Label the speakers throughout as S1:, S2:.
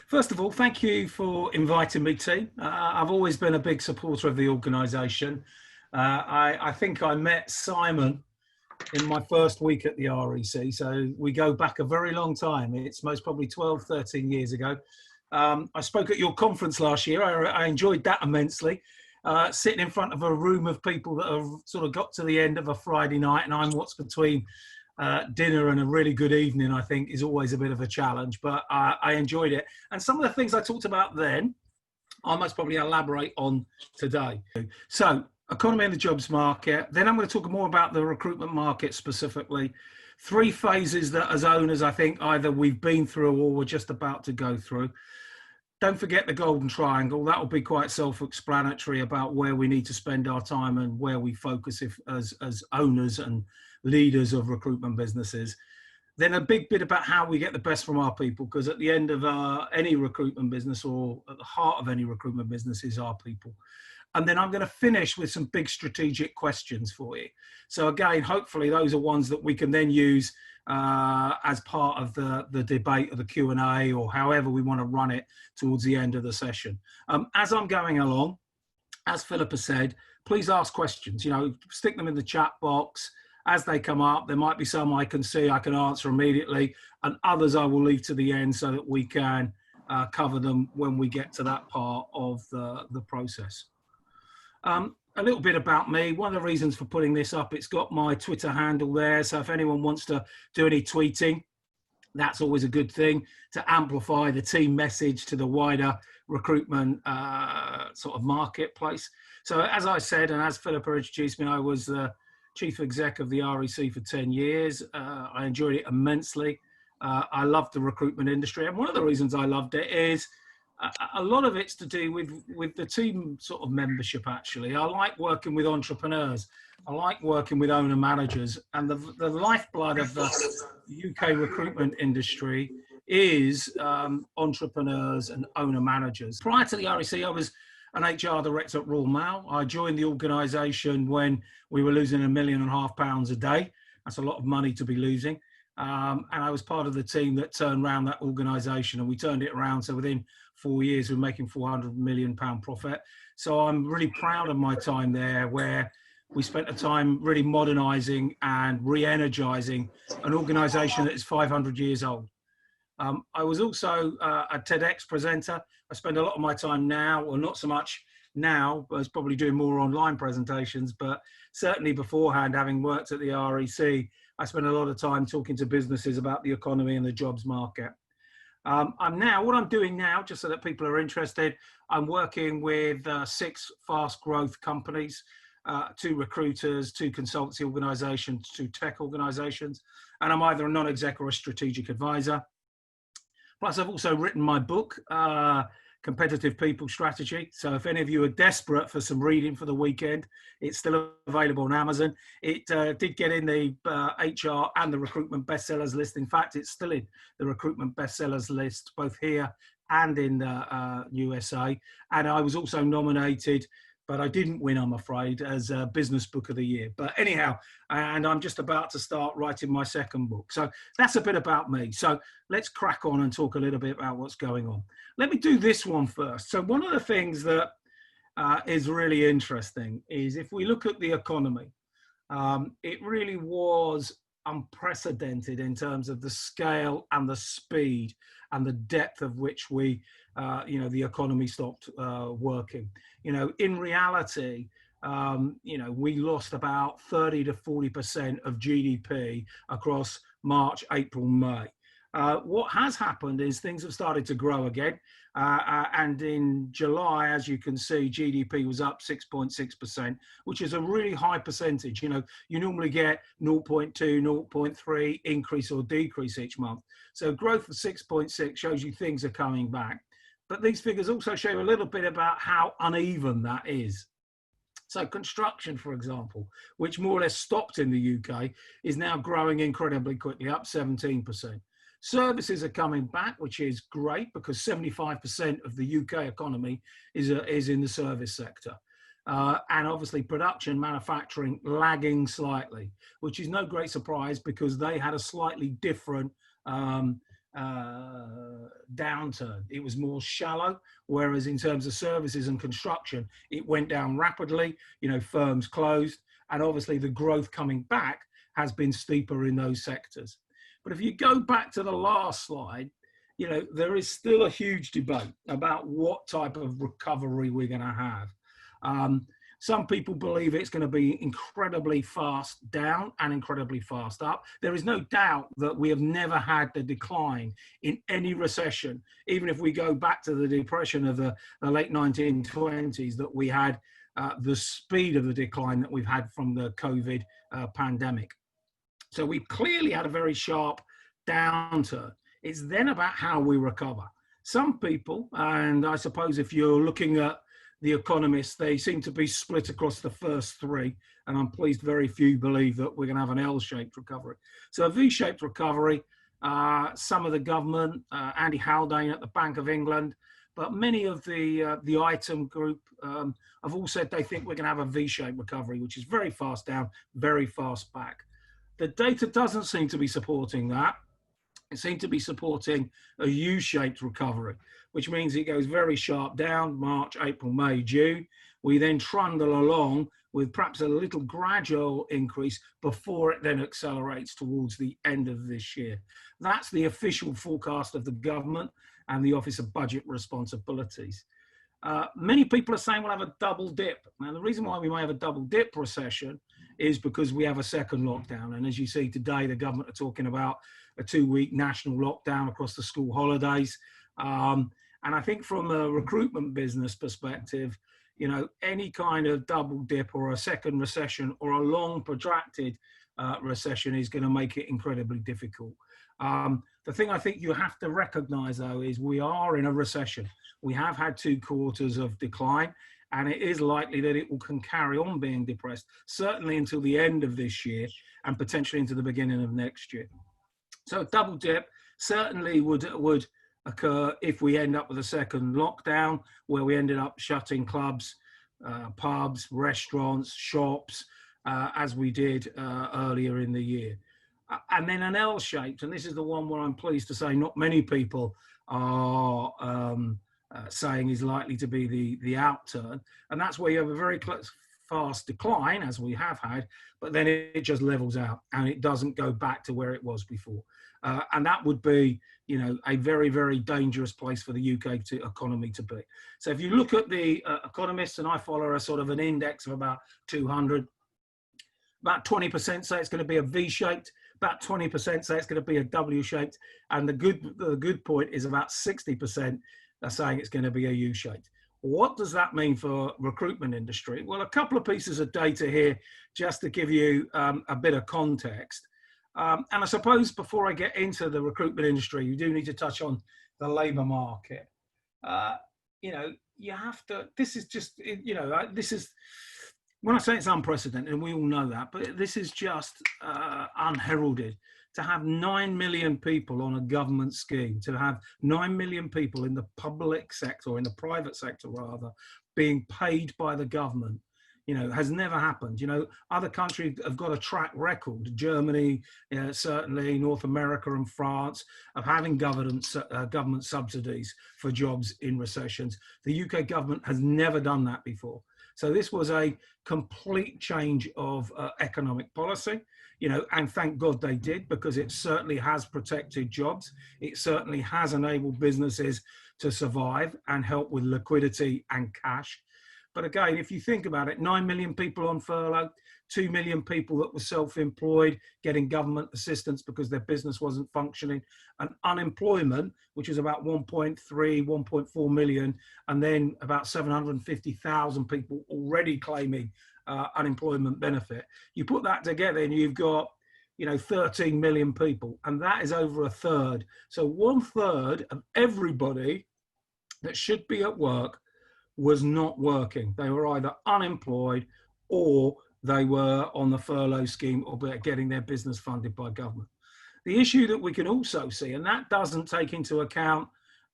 S1: First of all, thank you for inviting me, T. I've always been a big supporter of the organisation. I think I met Simon in my first week at the REC, so we go back a very long time. It's most probably 12, 13 years ago. I spoke at your conference last year. I enjoyed that immensely. Sitting in front of a room of people that have sort of got to the end of a Friday night, and I'm what's between dinner and a really good evening, I think, is always a bit of a challenge, but I enjoyed it. And some of the things I talked about then, I must probably elaborate on today. So, economy and the jobs market. Then I'm going to talk more about the recruitment market specifically. Three phases that as owners, I think either we've been through or we're just about to go through. Don't forget the golden triangle. That will be quite self-explanatory about where we need to spend our time and where we focus as owners and leaders of recruitment businesses. Then a big bit about how we get the best from our people, because at the end of any recruitment business, or at the heart of any recruitment business, is our people. And then I'm going to finish with some big strategic questions for you. So again, hopefully those are ones that we can then use as part of the debate or the Q&A, or however we want to run it towards the end of the session. As I'm going along, as Philippa said, please ask questions. Stick them in the chat box. As they come up, there might be some I can see, I can answer immediately, and others I will leave to the end so that we can cover them when we get to that part of the process. A little bit about me. One of the reasons for putting this up, it's got my Twitter handle there. So if anyone wants to do any tweeting, that's always a good thing to amplify the team message to the wider recruitment sort of marketplace. So as I said, and as Philippa introduced me, I was the Chief Exec of the REC for 10 years. I enjoyed it immensely. I loved the recruitment industry. And one of the reasons I loved it is a lot of it's to do with the team sort of membership, actually. I like working with entrepreneurs. I like working with owner managers. And the lifeblood of the UK recruitment industry is entrepreneurs and owner managers. Prior to the REC, I was an HR director at Royal Mail. I joined the organisation when we were losing £1.5 million a day. That's a lot of money to be losing. And I was part of the team that turned around that organisation, and we turned it around. So within 4 years, we're making £400 million profit. So I'm really proud of my time there, where we spent the time really modernising and re-energising an organisation that is 500 years old. I was also a TEDx presenter. I spend a lot of my time now, or not so much now, but I was probably doing more online presentations, but certainly beforehand, having worked at the REC, I spent a lot of time talking to businesses about the economy and the jobs market. What I'm doing now, just so that people are interested, I'm working with 6 fast growth companies, 2 recruiters, 2 consultancy organizations, 2 tech organizations, and I'm either a non-exec or a strategic advisor. Plus, I've also written my book, Competitive People Strategy. So if any of you are desperate for some reading for the weekend, it's still available on Amazon. It did get in the HR and the recruitment bestsellers list. In fact, it's still in the recruitment bestsellers list, both here and in the USA. And I was also nominated, but I didn't win, I'm afraid, as a Business Book of the Year. But anyhow, and I'm just about to start writing my second book. So that's a bit about me. So let's crack on and talk a little bit about what's going on. Let me do this one first. So one of the things that is really interesting is if we look at the economy, it really was unprecedented in terms of the scale and the speed and the depth of which we, the economy stopped working. In reality, we lost about 30 to 40% of GDP across March, April, May. What has happened is things have started to grow again. And in July, as you can see, GDP was up 6.6%, which is a really high percentage. You normally get 0.2, 0.3 increase or decrease each month. So growth of 6.6 shows you things are coming back. But these figures also show a little bit about how uneven that is. So construction, for example, which more or less stopped in the UK, is now growing incredibly quickly, up 17%. Services are coming back, which is great because 75% of the UK economy is in the service sector. And obviously production, manufacturing lagging slightly, which is no great surprise because they had a slightly different downturn. It was more shallow, whereas in terms of services and construction, it went down rapidly. Firms closed, and obviously the growth coming back has been steeper in those sectors. But if you go back to the last slide, there is still a huge debate about what type of recovery we're going to have. Some people believe it's going to be incredibly fast down and incredibly fast up. There is no doubt that we have never had the decline in any recession, even if we go back to the depression of the late 1920s, that we had the speed of the decline that we've had from the COVID pandemic. So we clearly had a very sharp downturn. It's then about how we recover. Some people, and I suppose if you're looking at the economists, they seem to be split across the first three, and I'm pleased very few believe that we're going to have an L-shaped recovery. So a V-shaped recovery, some of the government, Andy Haldane at the Bank of England, but many of the item group have all said they think we're going to have a V-shaped recovery, which is very fast down, very fast back. The data doesn't seem to be supporting that. It seems to be supporting a U-shaped recovery, which means it goes very sharp down, March, April, May, June. We then trundle along with perhaps a little gradual increase before it then accelerates towards the end of this year. That's the official forecast of the government and the Office of Budget Responsibilities. Many people are saying we'll have a double dip. Now, the reason why we may have a double dip recession is because we have a second lockdown. And as you see today, the government are talking about a 2-week national lockdown across the school holidays. And I think from a recruitment business perspective, any kind of double dip or a second recession or a long protracted recession is going to make it incredibly difficult. The thing I think you have to recognize, though, is we are in a recession. We have had 2 quarters of decline, and it is likely that it can carry on being depressed, certainly until the end of this year and potentially into the beginning of next year. So a double dip certainly would occur if we end up with a second lockdown, where we ended up shutting clubs, pubs, restaurants, shops, as we did earlier in the year. And then an L-shaped, and this is the one where I'm pleased to say not many people are saying is likely to be the outturn. And that's where you have a very fast decline, as we have had, but then it just levels out and it doesn't go back to where it was before. And that would be, a very, very dangerous place for the UK economy to be. So if you look at the economists, and I follow a sort of an index of about 200, about 20% say it's going to be a V-shaped, about 20% say it's going to be a W-shaped, and the good point is about 60% are saying it's going to be a U-shaped. What does that mean for recruitment industry? Well, a couple of pieces of data here just to give you a bit of context. And I suppose before I get into the recruitment industry, you do need to touch on the labour market. You have to, this is just, this is, when I say it's unprecedented, and we all know that, but this is just unheralded. To have 9 million people on a government scheme, to have 9 million people in the public sector, or in the private sector rather, being paid by the government, has never happened. Other countries have got a track record, Germany, certainly North America and France, of having government subsidies for jobs in recessions. The UK government has never done that before. So this was a complete change of economic policy, and thank God they did, because it certainly has protected jobs. It certainly has enabled businesses to survive and help with liquidity and cash. But again, if you think about it, 9 million people on furlough, 2 million people that were self-employed getting government assistance because their business wasn't functioning, and unemployment, which is about 1.3, 1.4 million, and then about 750,000 people already claiming unemployment benefit. You put that together and you've got 13 million people, and that is over a third. So 1/3 of everybody that should be at work was not working. They were either unemployed or they were on the furlough scheme or getting their business funded by government. The issue that we can also see, and that doesn't take into account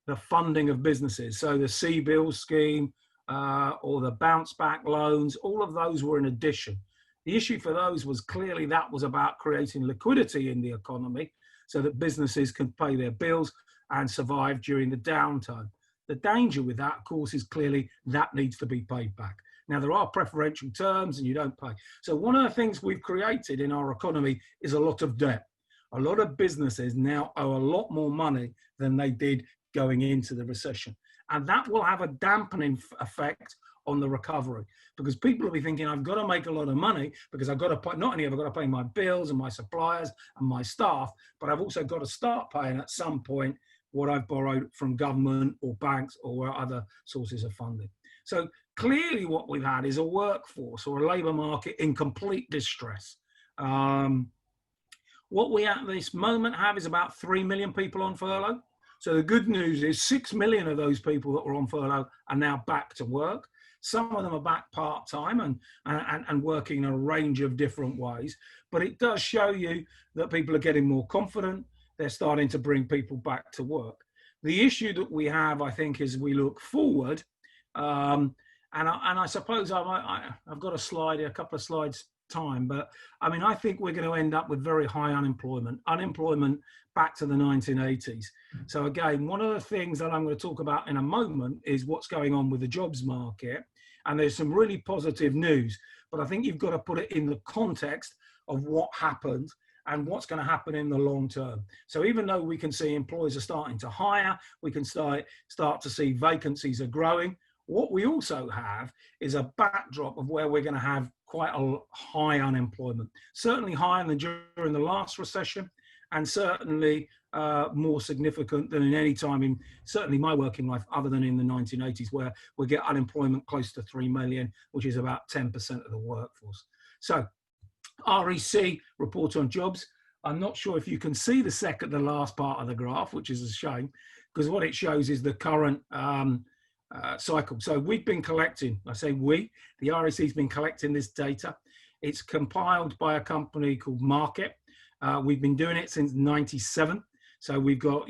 S1: the funding of businesses, so the CBILS scheme or the bounce back loans, all of those were in addition. The issue for those was clearly that was about creating liquidity in the economy so that businesses can pay their bills and survive during the downturn. The danger with that, of course, is clearly that needs to be paid back. Now, there are preferential terms and you don't pay. So one of the things we've created in our economy is a lot of debt. A lot of businesses now owe a lot more money than they did going into the recession. And that will have a dampening effect on the recovery, because people will be thinking, I've got to make a lot of money because I've got to pay, not only have I got to pay my bills and my suppliers and my staff, but I've also got to start paying at some point what I've borrowed from government or banks or other sources of funding. So clearly what we've had is a workforce or a labour market in complete distress. What we at this moment have is about 3 million people on furlough. So the good news is 6 million of those people that were on furlough are now back to work. Some of them are back part-time and working in a range of different ways. But it does show you that people are getting more confident. They're starting to bring people back to work. The issue that we have, I think, as we look forward, and I suppose I've got a slide here, a couple of slides time, but I mean, I think we're going to end up with very high unemployment back to the 1980s. So again, one of the things that I'm going to talk about in a moment is what's going on with the jobs market. And there's some really positive news, but I think you've got to put it in the context of what happened and what's going to happen in the long term. So even though we can see employers are starting to hire, we can start to see vacancies are growing, what we also have is a backdrop of where we're going to have quite a high unemployment, certainly higher than during the last recession, and certainly more significant than in any time in certainly my working life other than in the 1980s, where we get unemployment close to 3 million, which is about 10% of the workforce. So REC report on jobs. I'm not sure if you can see the last part of the graph, which is a shame, because what it shows is the current cycle. So we've been collecting, I say we, the REC's been collecting this data. It's compiled by a company called Market. We've been doing it since '97. So we've got,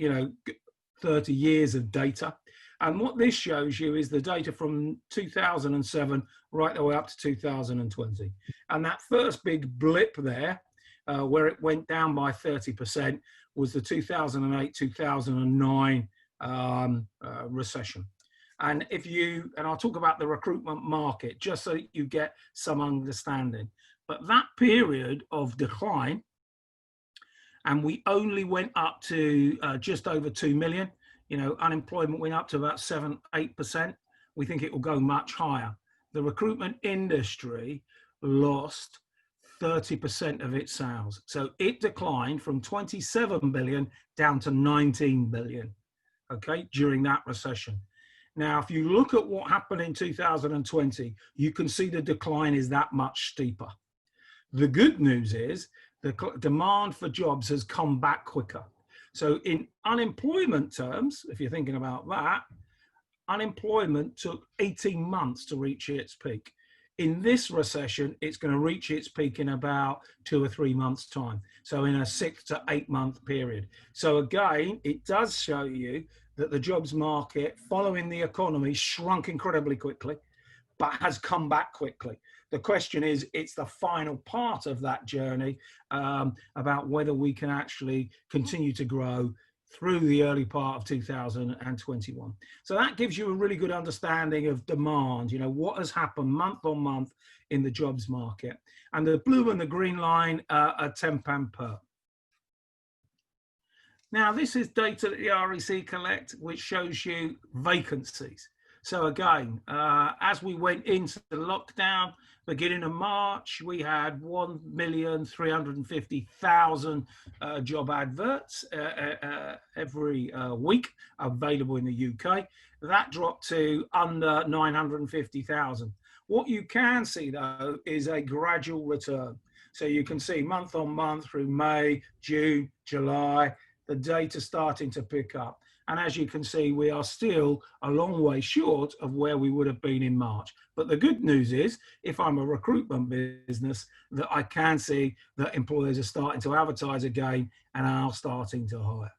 S1: 30 years of data. And what this shows you is the data from 2007 right the way up to 2020. And that first big blip there, where it went down by 30%, was the 2008-2009 recession. And I'll talk about the recruitment market just so that you get some understanding. But that period of decline, and we only went up to just over 2 million. Unemployment went up to about 7-8%. We think it will go much higher. The recruitment industry lost 30% of its sales. So it declined from 27 billion down to 19 billion, okay, during that recession. Now, if you look at what happened in 2020, you can see the decline is that much steeper. The good news is the demand for jobs has come back quicker. So in unemployment terms, if you're thinking about that, unemployment took 18 months to reach its peak. In this recession, it's going to reach its peak in about 2 or 3 months' time. So in a 6 to 8 month period. So again, it does show you that the jobs market following the economy shrunk incredibly quickly, but has come back quickly. The question is, it's the final part of that journey about whether we can actually continue to grow through the early part of 2021. So that gives you a really good understanding of demand, what has happened month on month in the jobs market. And the blue and the green line are temp and perm. Now, this is data that the REC collect, which shows you vacancies. So again, as we went into the lockdown, beginning of March, we had 1,350,000 job adverts every week available in the UK. That dropped to under 950,000. What you can see, though, is a gradual return. So you can see month on month through May, June, July, the data starting to pick up. And as you can see, we are still a long way short of where we would have been in March. But the good news is, if I'm a recruitment business, that I can see that employers are starting to advertise again and are starting to hire.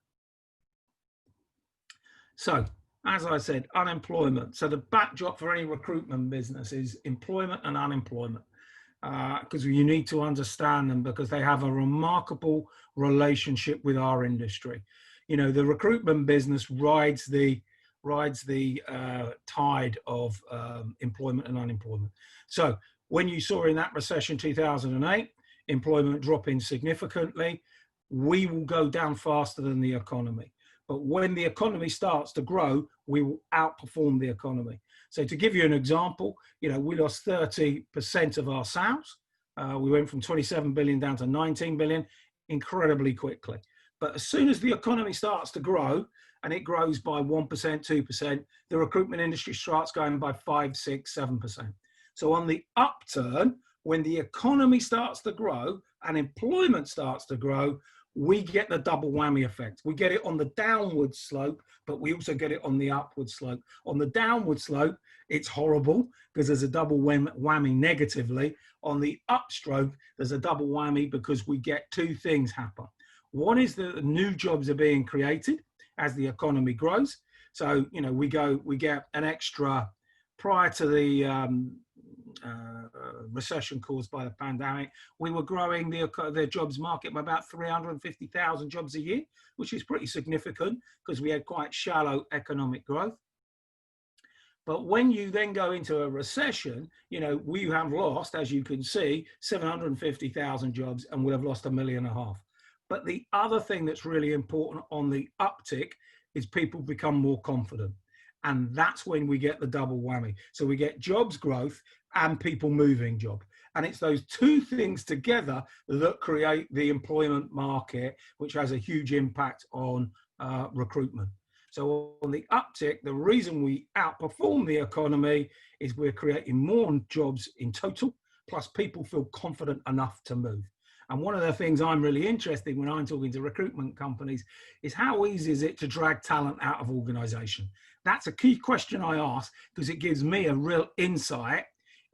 S1: So, as I said, unemployment. So the backdrop for any recruitment business is employment and unemployment. because you need to understand them, because they have a remarkable relationship with our industry. You know, the recruitment business rides the tide of employment and unemployment. So when you saw in that recession 2008, employment dropping significantly, we will go down faster than the economy. But when the economy starts to grow, we will outperform the economy. So to give you an example, you know, we lost 30% of our sales. We went from 27 billion down to 19 billion incredibly quickly. But as soon as the economy starts to grow, and it grows by 1%, 2%, the recruitment industry starts going by 5, 6, 7%. So on the upturn, when the economy starts to grow and employment starts to grow, we get the double whammy effect. We get it on the downward slope, but we also get it on the upward slope. On the downward slope, it's horrible because there's a double whammy negatively. On the upstroke, there's a double whammy because we get two things happen. One is that new jobs are being created as the economy grows. So, you know, we get an extra, prior to the recession caused by the pandemic, we were growing the jobs market by about 350,000 jobs a year, which is pretty significant because we had quite shallow economic growth. But when you then go into a recession, you know, we have lost, as you can see, 750,000 jobs, and we'll have lost 1.5 million. But the other thing that's really important on the uptick is people become more confident. And that's when we get the double whammy. So we get jobs growth and people moving job. And it's those two things together that create the employment market, which has a huge impact on recruitment. So on the uptick, the reason we outperform the economy is we're creating more jobs in total, plus people feel confident enough to move. And one of the things I'm really interested in when I'm talking to recruitment companies is how easy is it to drag talent out of organization? That's a key question I ask because it gives me a real insight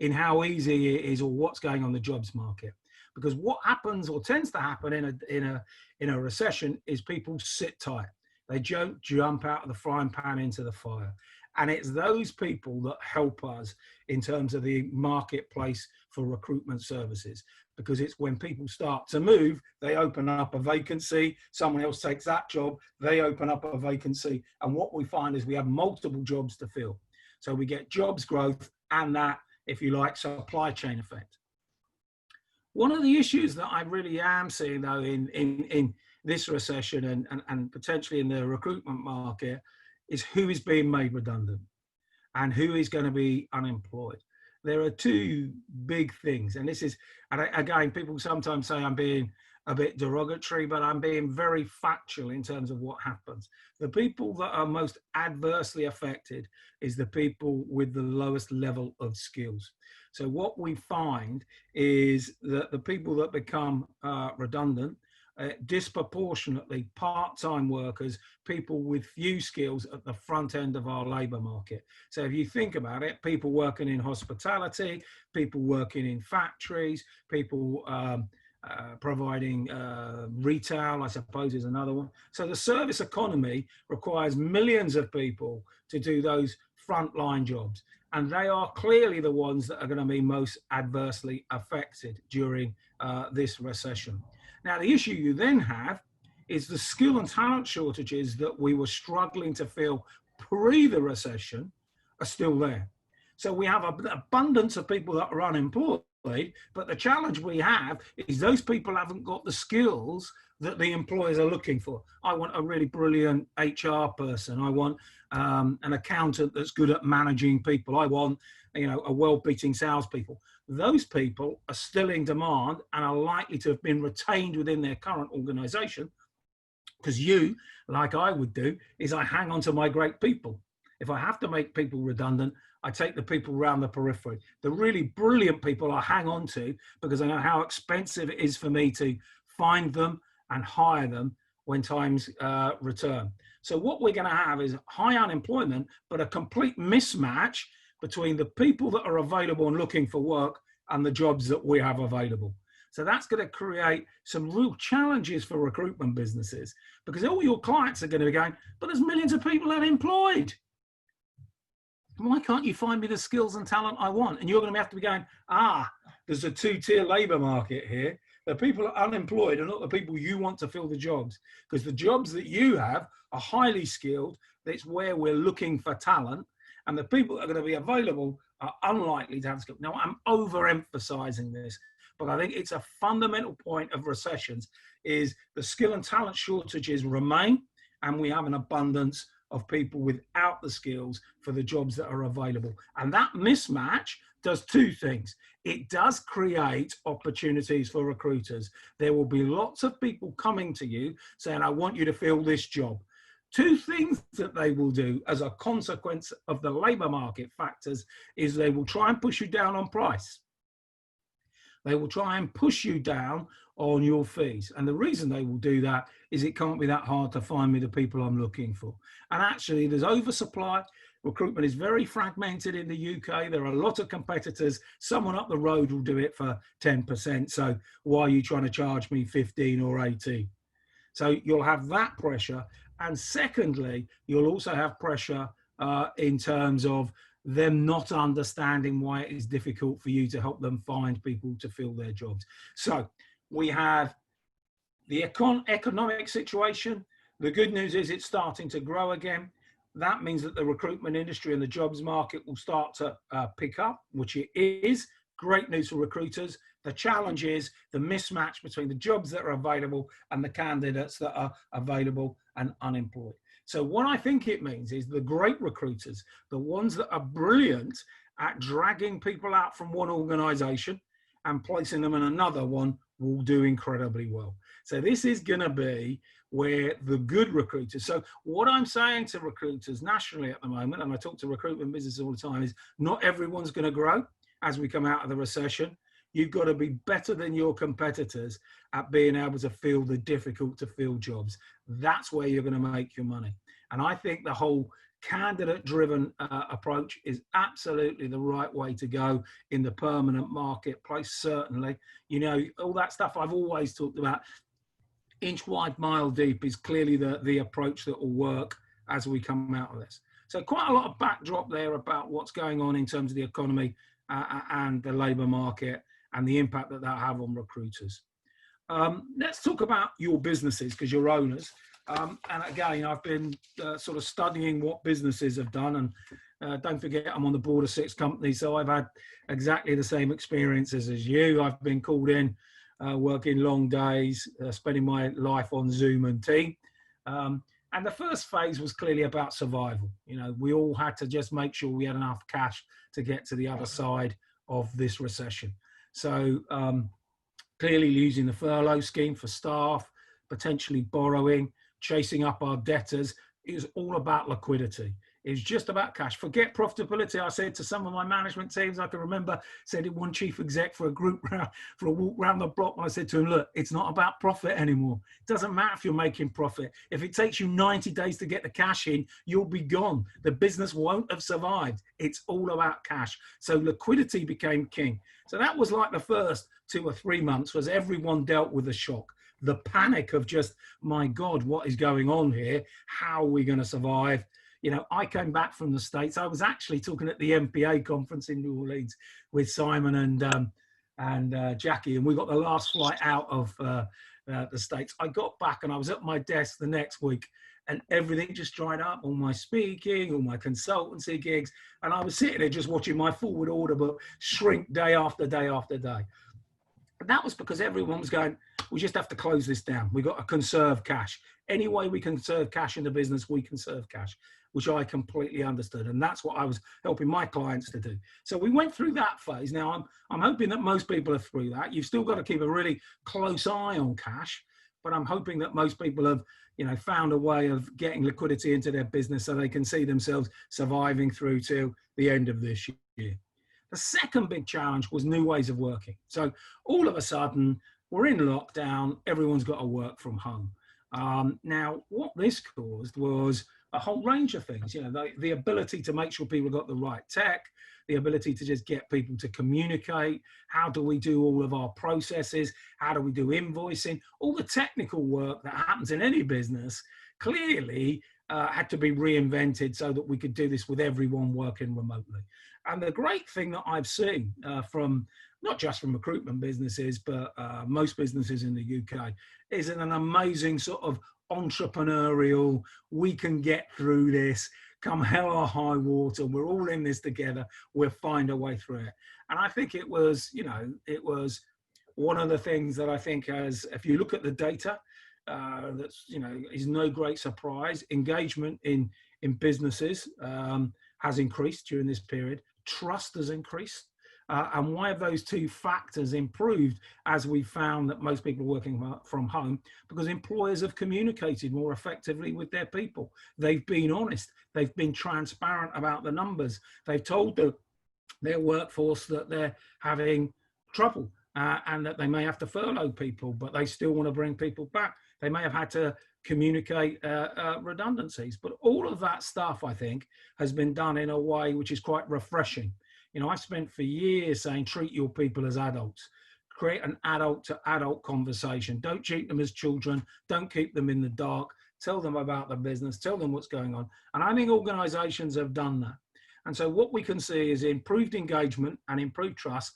S1: in how easy it is or what's going on the jobs market. Because what happens or tends to happen in a recession is people sit tight. They don't jump out of the frying pan into the fire. And it's those people that help us in terms of the marketplace for recruitment services. Because it's when people start to move, they open up a vacancy, someone else takes that job, they open up a vacancy. And what we find is we have multiple jobs to fill. So we get jobs growth and that, if you like, supply chain effect. One of the issues that I really am seeing, though, in this recession and potentially in the recruitment market is who is being made redundant and who is going to be unemployed. There are two big things, and this is, and again, people sometimes say I'm being a bit derogatory, but I'm being very factual in terms of what happens. The people that are most adversely affected is the people with the lowest level of skills. So what we find is that the people that become redundant, disproportionately part-time workers, people with few skills at the front end of our labour market. So if you think about it, people working in hospitality, people working in factories, people providing retail, I suppose, is another one. So the service economy requires millions of people to do those frontline jobs. And they are clearly the ones that are going to be most adversely affected during this recession. Now, the issue you then have is the skill and talent shortages that we were struggling to fill pre the recession are still there. So we have an abundance of people that are unemployed, but the challenge we have is those people haven't got the skills that the employers are looking for. I want a really brilliant HR person. I want an accountant that's good at managing people. I want, you know, a well-beating salespeople. Those people are still in demand and are likely to have been retained within their current organization because you, like I would do, is I hang on to my great people. If I have to make people redundant, I take the people around the periphery. The really brilliant people I hang on to because I know how expensive it is for me to find them and hire them when times return. So what we're going to have is high unemployment, but a complete mismatch between the people that are available and looking for work and the jobs that we have available. So that's going to create some real challenges for recruitment businesses because all your clients are going to be going, but there's millions of people unemployed. Why can't you find me the skills and talent I want? And you're going to have to be going, there's a two-tier labour market here. The people are unemployed are not the people you want to fill the jobs, because the jobs that you have are highly skilled. That's where we're looking for talent. And the people that are going to be available are unlikely to have skill. Now, I'm overemphasizing this, but I think it's a fundamental point of recessions is the skill and talent shortages remain, and we have an abundance of people without the skills for the jobs that are available. And that mismatch does two things. It does create opportunities for recruiters. There will be lots of people coming to you saying, I want you to fill this job. Two things that they will do as a consequence of the labour market factors is they will try and push you down on price. They will try and push you down on your fees. And the reason they will do that is it can't be that hard to find me the people I'm looking for. And actually, there's oversupply. Recruitment is very fragmented in the UK. There are a lot of competitors. Someone up the road will do it for 10%. So why are you trying to charge me 15 or 18? So you'll have that pressure. And secondly, you'll also have pressure in terms of them not understanding why it is difficult for you to help them find people to fill their jobs. So we have the economic situation. The good news is it's starting to grow again. That means that the recruitment industry and the jobs market will start to pick up, which it is. Great news for recruiters. The challenge is the mismatch between the jobs that are available and the candidates that are available and unemployed. So what I think it means is the great recruiters, the ones that are brilliant at dragging people out from one organization and placing them in another one, will do incredibly well. So this is going to be where the good recruiters, so what I'm saying to recruiters nationally at the moment, and I talk to recruitment business all the time, is not everyone's going to grow as we come out of the recession. You've got to be better than your competitors at being able to fill the difficult to fill jobs. That's where you're going to make your money. And I think the whole candidate driven approach is absolutely the right way to go in the permanent marketplace. Certainly, you know, all that stuff I've always talked about, inch wide, mile deep, is clearly the approach that will work as we come out of this. So quite a lot of backdrop there about what's going on in terms of the economy and the labour market and the impact that that have on recruiters. Let's talk about your businesses, because you're owners. And again, I've been sort of studying what businesses have done. And don't forget, I'm on the board of 6 companies, so I've had exactly the same experiences as you. I've been called in, working long days, spending my life on Zoom and Teams. And the first phase was clearly about survival. You know, we all had to just make sure we had enough cash to get to the other side of this recession. So clearly using the furlough scheme for staff, potentially borrowing, chasing up our debtors, is all about liquidity. It's just about cash. Forget profitability. I said to some of my management teams, I can remember said it one chief exec for a group round, for a walk around the block, and I said to him, look, it's not about profit anymore. It doesn't matter if you're making profit. If it takes you 90 days to get the cash in, you'll be gone. The business won't have survived. It's all about cash. So liquidity became king. So that was like the first 2 or 3 months, was everyone dealt with the shock. The panic of just, my God, what is going on here? How are we going to survive? You know, I came back from the States. I was actually talking at the MPA conference in New Orleans with Simon and Jackie, and we got the last flight out of the States. I got back and I was at my desk the next week, and everything just dried up. All my speaking, all my consultancy gigs, and I was sitting there just watching my forward order book shrink day after day after day. And that was because everyone was going, we just have to close this down. We've got to conserve cash. Any way we can conserve cash in the business, we conserve cash, which I completely understood. And that's what I was helping my clients to do. So we went through that phase. Now, I'm hoping that most people are through that. You've still got to keep a really close eye on cash, but I'm hoping that most people have, you know, found a way of getting liquidity into their business so they can see themselves surviving through to the end of this year. The second big challenge was new ways of working. So all of a sudden, we're in lockdown, everyone's got to work from home. Now, what this caused was a whole range of things, you know, the ability to make sure people got the right tech, the ability to just get people to communicate. How do we do all of our processes? How do we do invoicing? All the technical work that happens in any business clearly had to be reinvented so that we could do this with everyone working remotely. And the great thing that I've seen from not just from recruitment businesses, but most businesses in the UK, is an amazing sort of entrepreneurial, we can get through this, come hell or high water, we're all in this together, we'll find a way through it. And I think it was, it was one of the things that I think as, if you look at the data, that's, is no great surprise. Engagement in businesses has increased during this period. Trust has increased. And why have those two factors improved as we found that most people are working from home? Because employers have communicated more effectively with their people. They've been honest. They've been transparent about the numbers. They've told their workforce that they're having trouble and that they may have to furlough people, but they still want to bring people back. They may have had to communicate redundancies, but all of that stuff, I think, has been done in a way which is quite refreshing. I've spent for years saying, treat your people as adults, create an adult to adult conversation. Don't treat them as children. Don't keep them in the dark. Tell them about the business, tell them what's going on. And I think organizations have done that. And so what we can see is improved engagement and improved trust.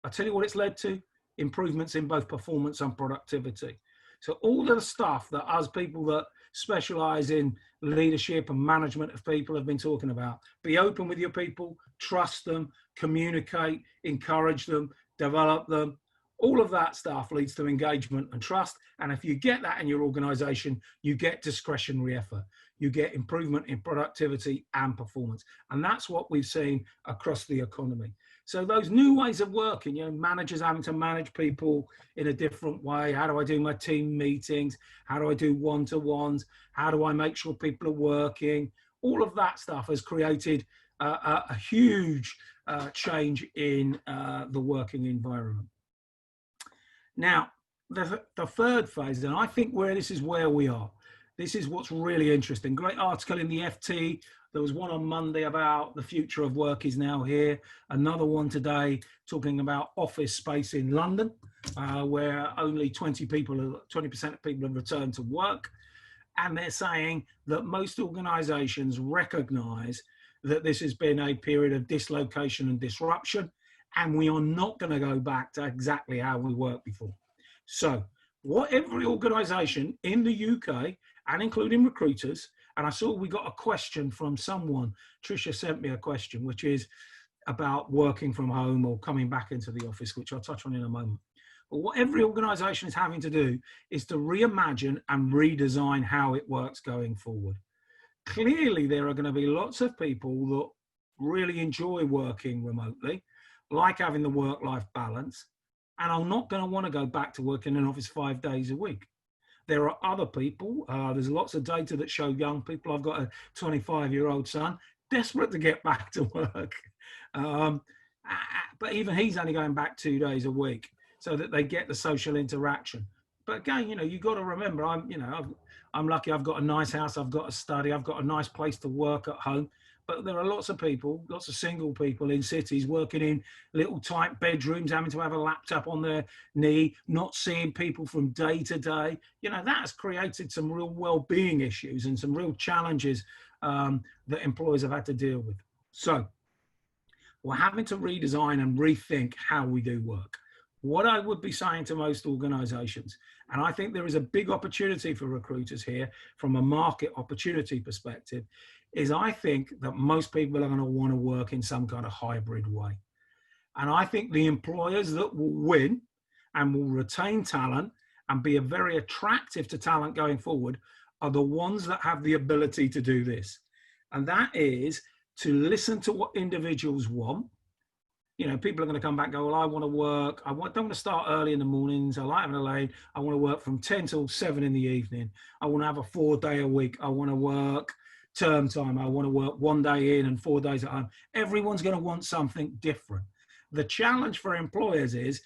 S1: I'll tell you what it's led to: improvements in both performance and productivity. So all of the stuff that us people that specialize in leadership and management of people have been talking about, be open with your people, trust them, communicate, encourage them, develop them. All of that stuff leads to engagement and trust. And if you get that in your organization, you get discretionary effort. You get improvement in productivity and performance. And that's what we've seen across the economy. So those new ways of working, managers having to manage people in a different way. How do I do my team meetings? How do I do one-to-ones? How do I make sure people are working? All of that stuff has created a huge change in the working environment. Now, the third phase, and I think this is where we are. This is what's really interesting. Great article in the FT. There was one on Monday about the future of work is now here. Another one today talking about office space in London, where only 20% of people have returned to work. And they're saying that most organizations recognize that this has been a period of dislocation and disruption, and we are not going to go back to exactly how we worked before. So what every organization in the UK, and including recruiters, and I saw we got a question from someone, Tricia sent me a question, which is about working from home or coming back into the office, which I'll touch on in a moment. But what every organization is having to do is to reimagine and redesign how it works going forward. Clearly, there are going to be lots of people that really enjoy working remotely, like having the work-life balance, and are not going to want to go back to work in an office 5 days a week. There are other people, there's lots of data that show young people, I've got a 25-year-old son, desperate to get back to work. But even he's only going back 2 days a week so that they get the social interaction. But again, you've got to remember, I'm lucky I've got a nice house, I've got a study, I've got a nice place to work at home. But there are lots of people, lots of single people in cities working in little tight bedrooms, having to have a laptop on their knee, not seeing people from day to day. That has created some real well-being issues and some real challenges that employers have had to deal with. So we're having to redesign and rethink how we do work. What I would be saying to most organizations, and I think there is a big opportunity for recruiters here from a market opportunity perspective, is I think that most people are going to want to work in some kind of hybrid way. And I think the employers that will win and will retain talent and be very attractive to talent going forward are the ones that have the ability to do this. And that is to listen to what individuals want. People are going to come back and go, well, I want to work. Don't want to start early in the mornings. I like having a late. I want to work from 10 till 7 in the evening. I want to have a 4-day a week. I want to work term time. I want to work 1 day in and 4 days at home. Everyone's going to want something different. The challenge for employers is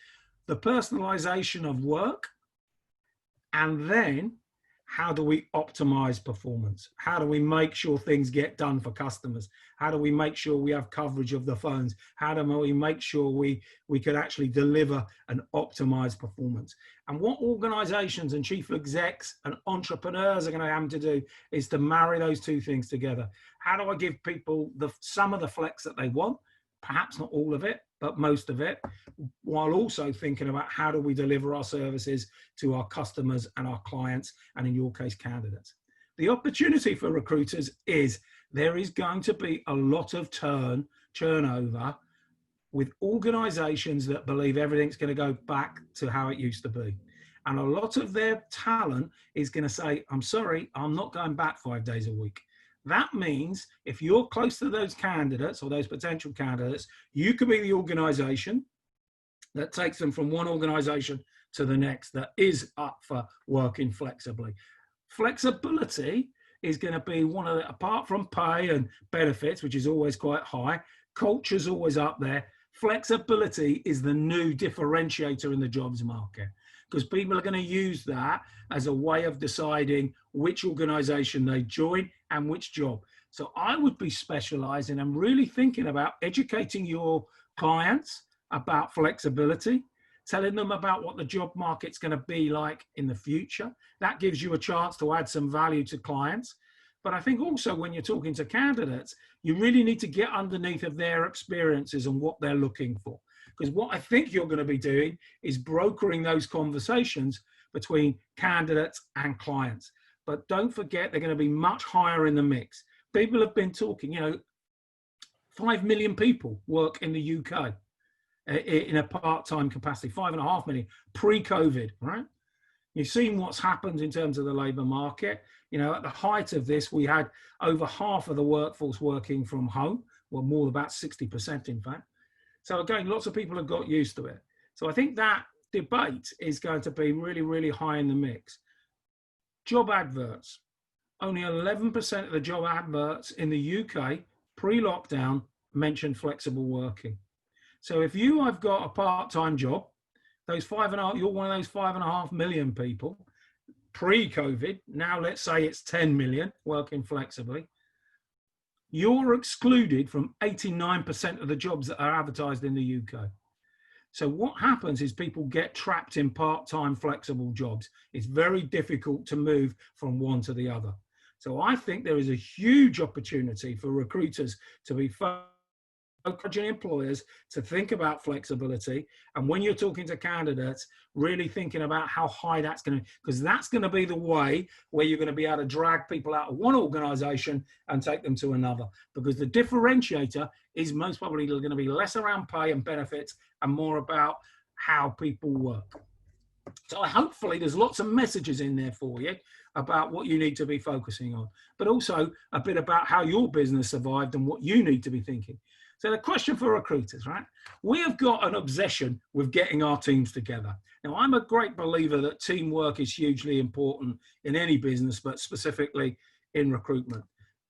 S1: the personalization of work, and then how do we optimize performance? How do we make sure things get done for customers? How do we make sure we have coverage of the phones? How do we make sure we can actually deliver an optimized performance? And what organizations and chief execs and entrepreneurs are going to have to do is to marry those two things together. How do I give people some of the flex that they want, perhaps not all of it, but most of it, while also thinking about how do we deliver our services to our customers and our clients, and in your case, candidates. The opportunity for recruiters is there is going to be a lot of turnover with organizations that believe everything's going to go back to how it used to be. And a lot of their talent is going to say, I'm sorry, I'm not going back 5 days a week. That means if you're close to those candidates or those potential candidates, you could be the organization that takes them from one organization to the next that is up for working flexibly. Flexibility is going to be one of the, apart from pay and benefits, which is always quite high, culture's always up there. Flexibility is the new differentiator in the jobs market, because people are going to use that as a way of deciding which organization they join and which job. So I would be specializing and really thinking about educating your clients about flexibility, telling them about what the job market's going to be like in the future. That gives you a chance to add some value to clients. But I think also when you're talking to candidates, you really need to get underneath of their experiences and what they're looking for. Because what I think you're going to be doing is brokering those conversations between candidates and clients. But don't forget, they're going to be much higher in the mix. People have been talking, 5 million people work in the UK in a part-time capacity, 5.5 million pre-COVID, right? You've seen what's happened in terms of the labour market. At the height of this, we had over half of the workforce working from home, well, more about 60%, in fact. So again, lots of people have got used to it. So I think that debate is going to be really, really high in the mix. Job adverts. Only 11% of the job adverts in the UK pre-lockdown mentioned flexible working. So if you have got a part-time job, you're one of those 5.5 million people pre-COVID. Now let's say it's 10 million working flexibly. You're excluded from 89% of the jobs that are advertised in the UK. So what happens is people get trapped in part-time flexible jobs. It's very difficult to move from one to the other. So I think there is a huge opportunity for recruiters to be encouraging employers to think about flexibility. And when you're talking to candidates, really thinking about how high that's going to, because that's going to be the way where you're going to be able to drag people out of one organization and take them to another. Because the differentiator is most probably going to be less around pay and benefits and more about how people work. So hopefully there's lots of messages in there for you about what you need to be focusing on, but also a bit about how your business survived and what you need to be thinking. So the question for recruiters, right? We have got an obsession with getting our teams together. Now, I'm a great believer that teamwork is hugely important in any business, but specifically in recruitment.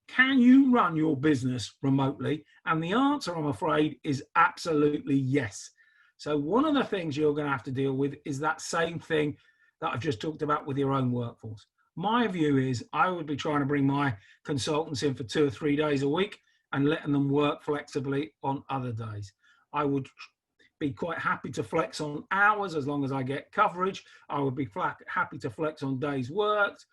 S1: Can you run your business remotely? And the answer, I'm afraid, is absolutely yes. So one of the things you're going to have to deal with is that same thing that I've just talked about with your own workforce. My view is I would be trying to bring my consultants in for 2 or 3 days a week and letting them work flexibly on other days. I would be quite happy to flex on hours as long as I get coverage. I would be happy to flex on days worked,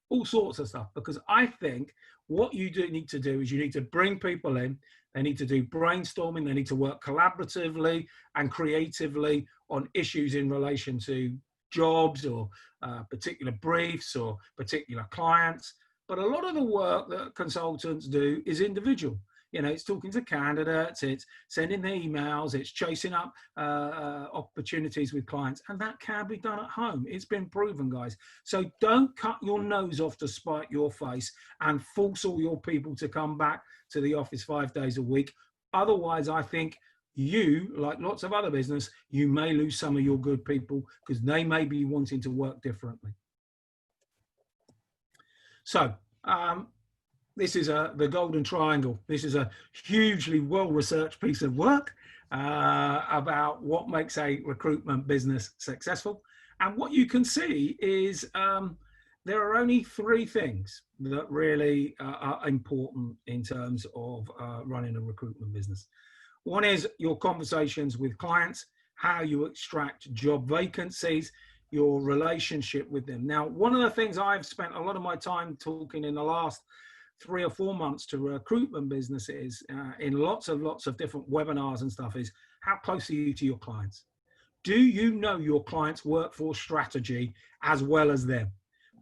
S1: all sorts of stuff, because I think what you do need to do is you need to bring people in. They need to do brainstorming. They need to work collaboratively and creatively on issues in relation to jobs or particular briefs or particular clients. But a lot of the work that consultants do is individual. It's talking to candidates, it's sending the emails, it's chasing up opportunities with clients, and that can be done at home. It's been proven, guys. So don't cut your nose off to spite your face and force all your people to come back to the office 5 days a week. Otherwise, I think you, like lots of other business, you may lose some of your good people because they may be wanting to work differently. So this is the golden triangle. This is a hugely well-researched piece of work about what makes a recruitment business successful. And what you can see is there are only 3 things that really are important in terms of running a recruitment business. One is your conversations with clients, how you extract job vacancies, your relationship with them. Now, one of the things I've spent a lot of my time talking in the last 3 or 4 months to recruitment businesses in lots of different webinars and stuff is, how close are you to your clients? Do you know your client's workforce strategy as well as them?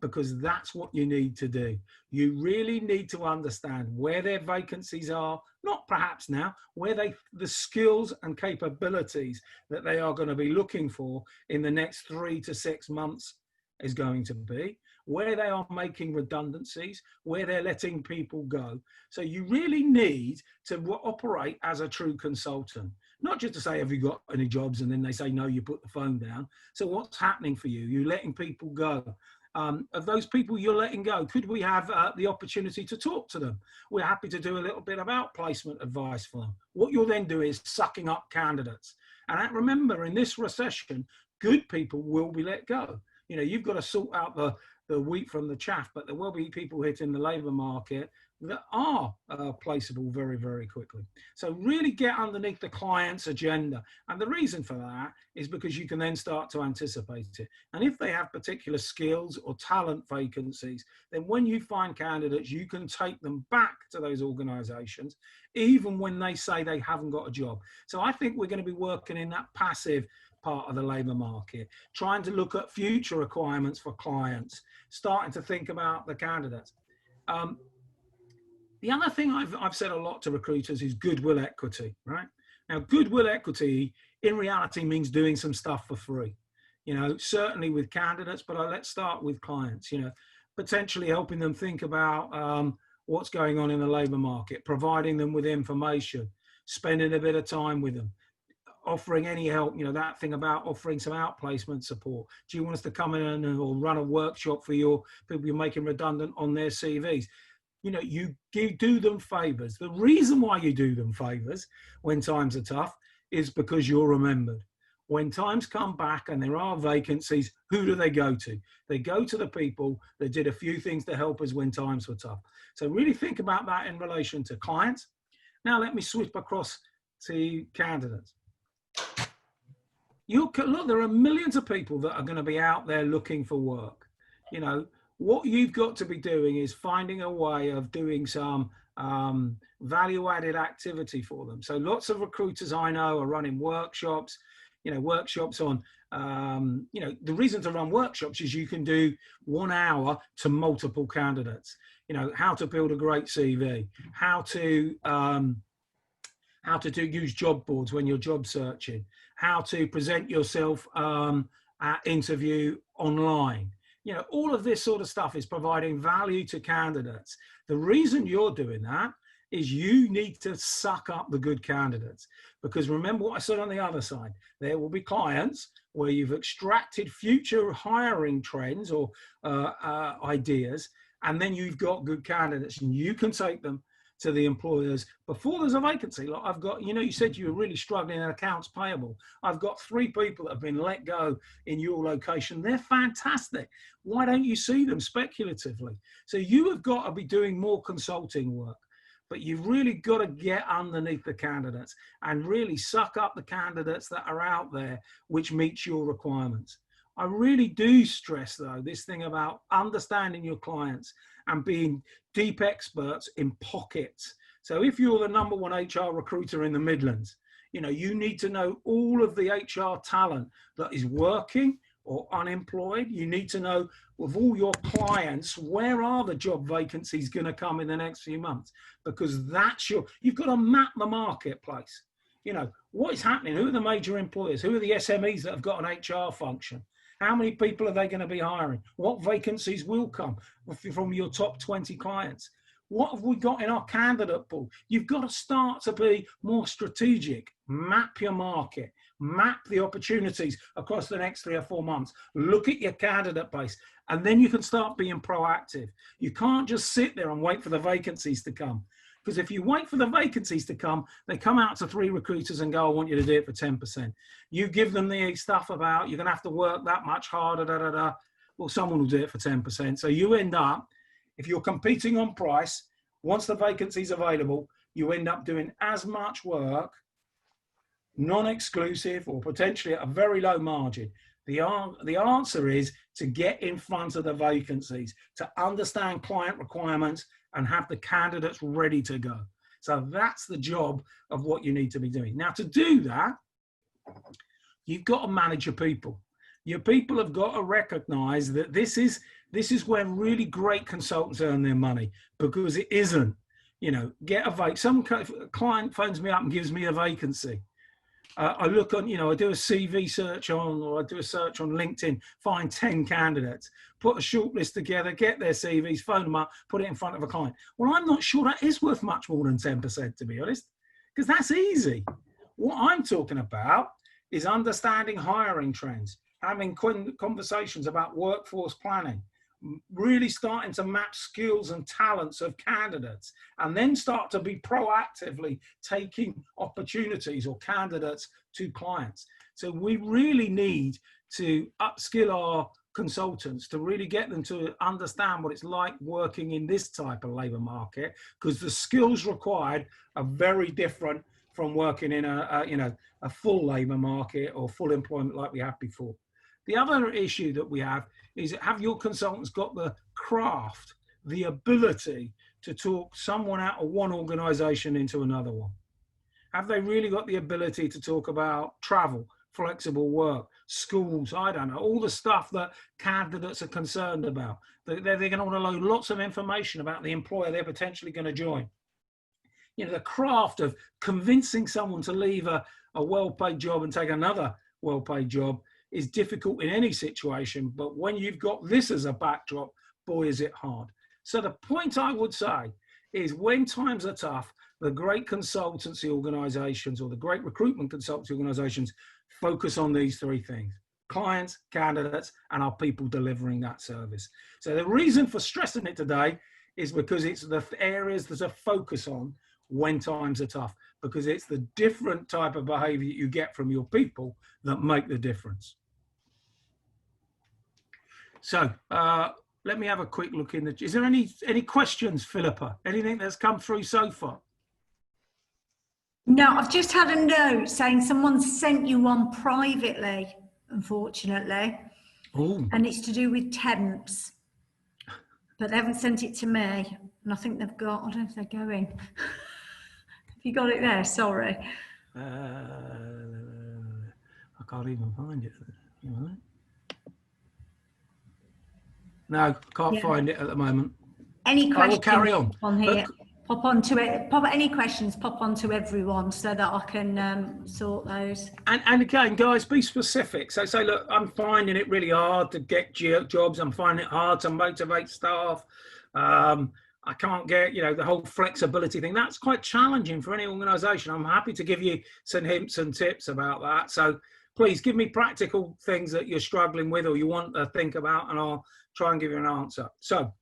S1: Because that's what you need to do. You really need to understand where their vacancies are, not perhaps now, where the skills and capabilities that they are going to be looking for in the next 3 to 6 months is going to be, where they are making redundancies, where they're letting people go. So you really need to operate as a true consultant, not just to say, have you got any jobs? And then they say, no, you put the phone down. So what's happening for you? You're letting people go. Of those people you're letting go, could we have the opportunity to talk to them? We're happy to do a little bit about placement advice for them. What you'll then do is sucking up candidates. And remember, in this recession, good people will be let go. You know, you've got to sort out the wheat from the chaff, but there will be people hitting the labour market that are placeable very, very quickly. So really get underneath the client's agenda. And the reason for that is because you can then start to anticipate it. And if they have particular skills or talent vacancies, then when you find candidates, you can take them back to those organisations, even when they say they haven't got a job. So I think we're going to be working in that passive part of the labour market, trying to look at future requirements for clients, starting to think about the candidates. The other thing I've said a lot to recruiters is goodwill equity, right? Now, goodwill equity in reality means doing some stuff for free, you know, certainly with candidates, but let's start with clients, you know, potentially helping them think about what's going on in the labour market, providing them with information, spending a bit of time with them, offering any help, you know, that thing about offering some outplacement support. Do you want us to come in or run a workshop for your people you're making redundant on their CVs? You know, you do them favors. The reason why you do them favors when times are tough is because you're remembered. When times come back and there are vacancies, who do they go to? They go to the people that did a few things to help us when times were tough. So really think about that in relation to clients. Now let me switch across to candidates. Look, there are millions of people that are going to be out there looking for work. You know, what you've got to be doing is finding a way of doing some value-added activity for them. So lots of recruiters I know are running workshops, you know, workshops on, you know, the reason to run workshops is you can do 1 hour to multiple candidates, you know, how to build a great CV, how to use job boards when you're job searching, how to present yourself at interview online. You know, all of this sort of stuff is providing value to candidates. The reason you're doing that is you need to suck up the good candidates. Because remember what I said on the other side, there will be clients where you've extracted future hiring trends or ideas, and then you've got good candidates and you can take them to the employers before there's a vacancy. Like I've got, you know, you said you were really struggling in accounts payable. I've got 3 people that have been let go in your location. They're fantastic. Why don't you see them speculatively? So you have got to be doing more consulting work, but you've really got to get underneath the candidates and really suck up the candidates that are out there, which meets your requirements. I really do stress, though, this thing about understanding your clients and being deep experts in pockets. So if you're the #1 HR recruiter in the Midlands, you know, you need to know all of the HR talent that is working or unemployed. You need to know with all your clients, where are the job vacancies going to come in the next few months? Because that's you've got to map the marketplace. You know, what is happening? Who are the major employers? Who are the SMEs that have got an HR function? How many people are they going to be hiring? What vacancies will come from your top 20 clients? What have we got in our candidate pool? You've got to start to be more strategic. Map your market. Map the opportunities across the next 3 or 4 months. Look at your candidate base. And then you can start being proactive. You can't just sit there and wait for the vacancies to come. Because if you wait for the vacancies to come, they come out to 3 recruiters and go, I want you to do it for 10%. You give them the stuff about you're going to have to work that much harder, Well, someone will do it for 10%. So you end up, if you're competing on price, once the vacancy's available, you end up doing as much work, non-exclusive or potentially at a very low margin. The answer is to get in front of the vacancies, to understand client requirements and have the candidates ready to go. So that's the job of what you need to be doing. Now, to do that, you've got to manage your people. Your people have got to recognize that this is where really great consultants earn their money, because it isn't, you know, some client phones me up and gives me a vacancy. I look on, you know, I do a CV search or I do a search on LinkedIn, find 10 candidates, put a short list together, get their CVs, phone them up, put it in front of a client. Well, I'm not sure that is worth much more than 10%, to be honest, because that's easy. What I'm talking about is understanding hiring trends, having conversations about workforce planning, really starting to map skills and talents of candidates, and then start to be proactively taking opportunities or candidates to clients. So we really need to upskill our consultants to really get them to understand what it's like working in this type of labour market, because the skills required are very different from working in a full labour market or full employment like we had before. The other issue that we have is, have your consultants got the craft, the ability to talk someone out of one organisation into another one? Have they really got the ability to talk about travel, flexible work, schools, I don't know, all the stuff that candidates are concerned about? They're going to want to load lots of information about the employer they're potentially going to join. You know, the craft of convincing someone to leave a well-paid job and take another well-paid job is difficult in any situation, but when you've got this as a backdrop, boy, is it hard. So the point I would say is, when times are tough, the great consultancy organizations or the great recruitment consultancy organizations focus on these three things: clients, candidates, and our people delivering that service. So the reason for stressing it today is because it's the areas there's a focus on when times are tough, because it's the different type of behavior you get from your people that make the difference. So let me have a quick look in the, is there any questions, Philippa? Anything that's come through so far?
S2: No, I've just had a note saying someone sent you one privately, unfortunately.
S1: Ooh.
S2: And it's to do with temps, but they haven't sent it to me, and I think they've got, I don't know if they're going. Have you got it there? Sorry.
S1: I can't even find it. No, can't find it at the moment.
S2: Any questions?
S1: I will carry on
S2: here. Pop onto it. Pop any questions. Pop onto everyone so that I can sort those.
S1: And again, guys, be specific. So say, look, I'm finding it really hard to get jobs. I'm finding it hard to motivate staff. I can't get, you know, the whole flexibility thing. That's quite challenging for any organisation. I'm happy to give you some hints and tips about that. So please give me practical things that you're struggling with or you want to think about, and I'll try and give you an answer. So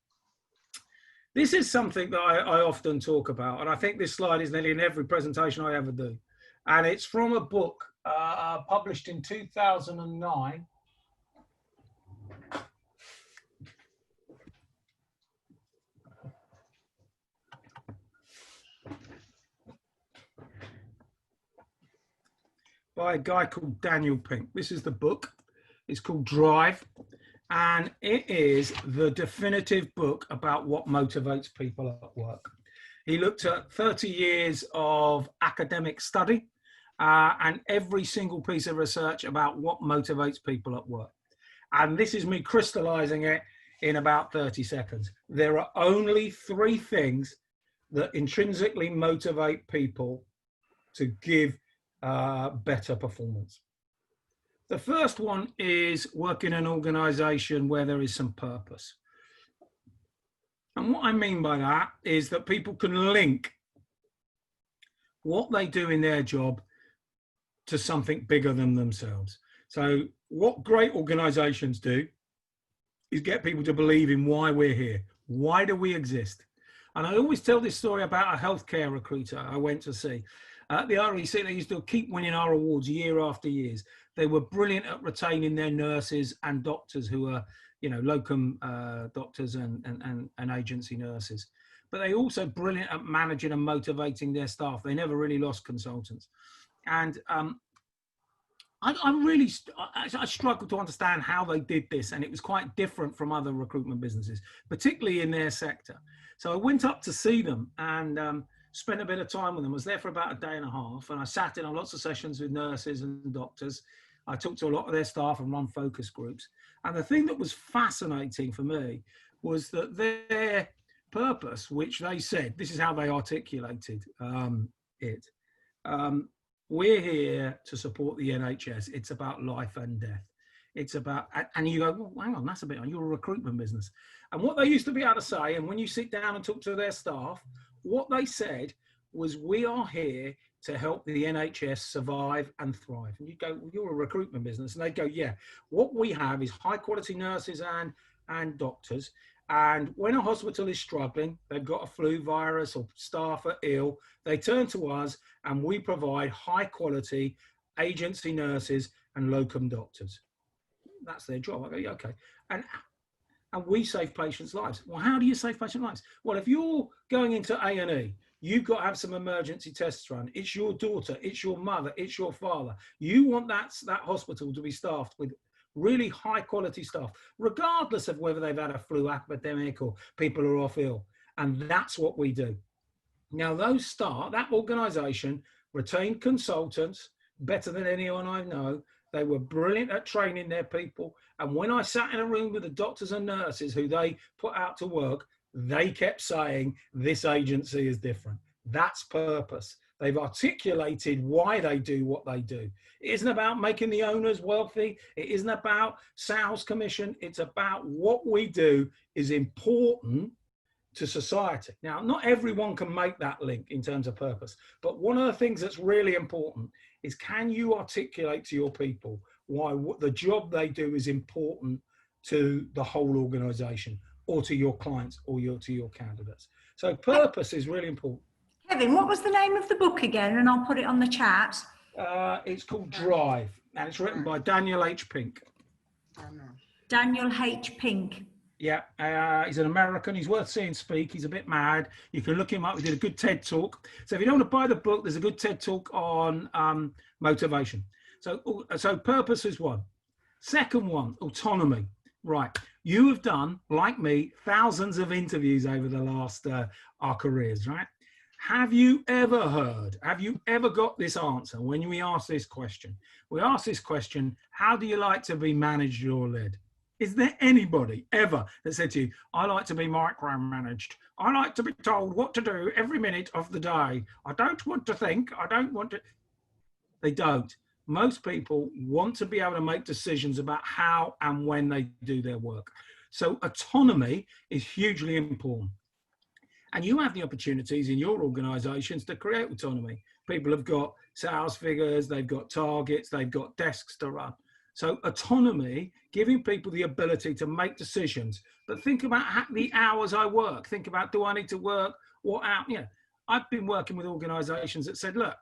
S1: this is something that I often talk about, and I think this slide is nearly in every presentation I ever do. And it's from a book published in 2009. By a guy called Daniel Pink. This is the book. It's called Drive. And it is the definitive book about what motivates people at work. He looked at 30 years of academic study and every single piece of research about what motivates people at work. And this is me crystallizing it in about 30 seconds. There are only three things that intrinsically motivate people to give better performance. The first one is work in an organization where there is some purpose. And what I mean by that is that people can link what they do in their job to something bigger than themselves. So what great organizations do is get people to believe in why we're here. Why do we exist? And I always tell this story about a healthcare recruiter I went to see. At the REC, they used to keep winning our awards year after year. They were brilliant at retaining their nurses and doctors who are, you know, locum doctors and agency nurses. But they also brilliant at managing and motivating their staff. They never really lost consultants. And I struggled to understand how they did this, and it was quite different from other recruitment businesses, particularly in their sector. So I went up to see them and spent a bit of time with them. I was there for about a day and a half, and I sat in on lots of sessions with nurses and doctors. I talked to a lot of their staff and run focus groups. And the thing that was fascinating for me was that their purpose, which they said, this is how they articulated it. We're here to support the NHS. It's about life and death. It's about, and you go, well, hang on, that's a bit, you're a recruitment business. And what they used to be able to say, and when you sit down and talk to their staff, what they said was, we are here to help the NHS survive and thrive. And you go, well, you're a recruitment business. And they go, yeah, what we have is high quality nurses and doctors. And when a hospital is struggling, they've got a flu virus or staff are ill, they turn to us and we provide high quality agency nurses and locum doctors. That's their job. I go, yeah, okay. And we save patients' lives. Well, how do you save patient lives? Well, if you're going into A&E, you've got to have some emergency tests run. It's your daughter, it's your mother, it's your father. You want that hospital to be staffed with really high quality staff, regardless of whether they've had a flu epidemic or people are off ill. And that's what we do. Now, that organisation retained consultants better than anyone I know. They were brilliant at training their people. And when I sat in a room with the doctors and nurses who they put out to work, they kept saying, this agency is different. That's purpose. They've articulated why they do what they do. It isn't about making the owners wealthy. It isn't about sales commission. It's about what we do is important to society. Now, not everyone can make that link in terms of purpose, but one of the things that's really important is, can you articulate to your people why what the job they do is important to the whole organization or to your clients or to your candidates? So purpose is really important.
S2: Kevin, what was the name of the book again? And I'll put it on the chat.
S1: It's called Drive, and it's written by Daniel H. Pink.
S2: Daniel H. Pink.
S1: Yeah, he's an American. He's worth seeing speak. He's a bit mad. You can look him up. He did a good TED talk. So if you don't want to buy the book, there's a good TED talk on motivation. So purpose is one. Second one, autonomy. Right. You have done, like me, thousands of interviews over the last, our careers, right? Have you ever got this answer when we ask this question? We ask this question, how do you like to be managed or led? Is there anybody ever that said to you, I like to be micromanaged. I like to be told what to do every minute of the day. I don't want to think. I don't want to. They don't. Most people want to be able to make decisions about how and when they do their work. So autonomy is hugely important. And you have the opportunities in your organizations to create autonomy. People have got sales figures, they've got targets, they've got desks to run. So autonomy, giving people the ability to make decisions, but think about the hours I work. Think about, do I need to work? What out? You know, I've been working with organizations that said, look,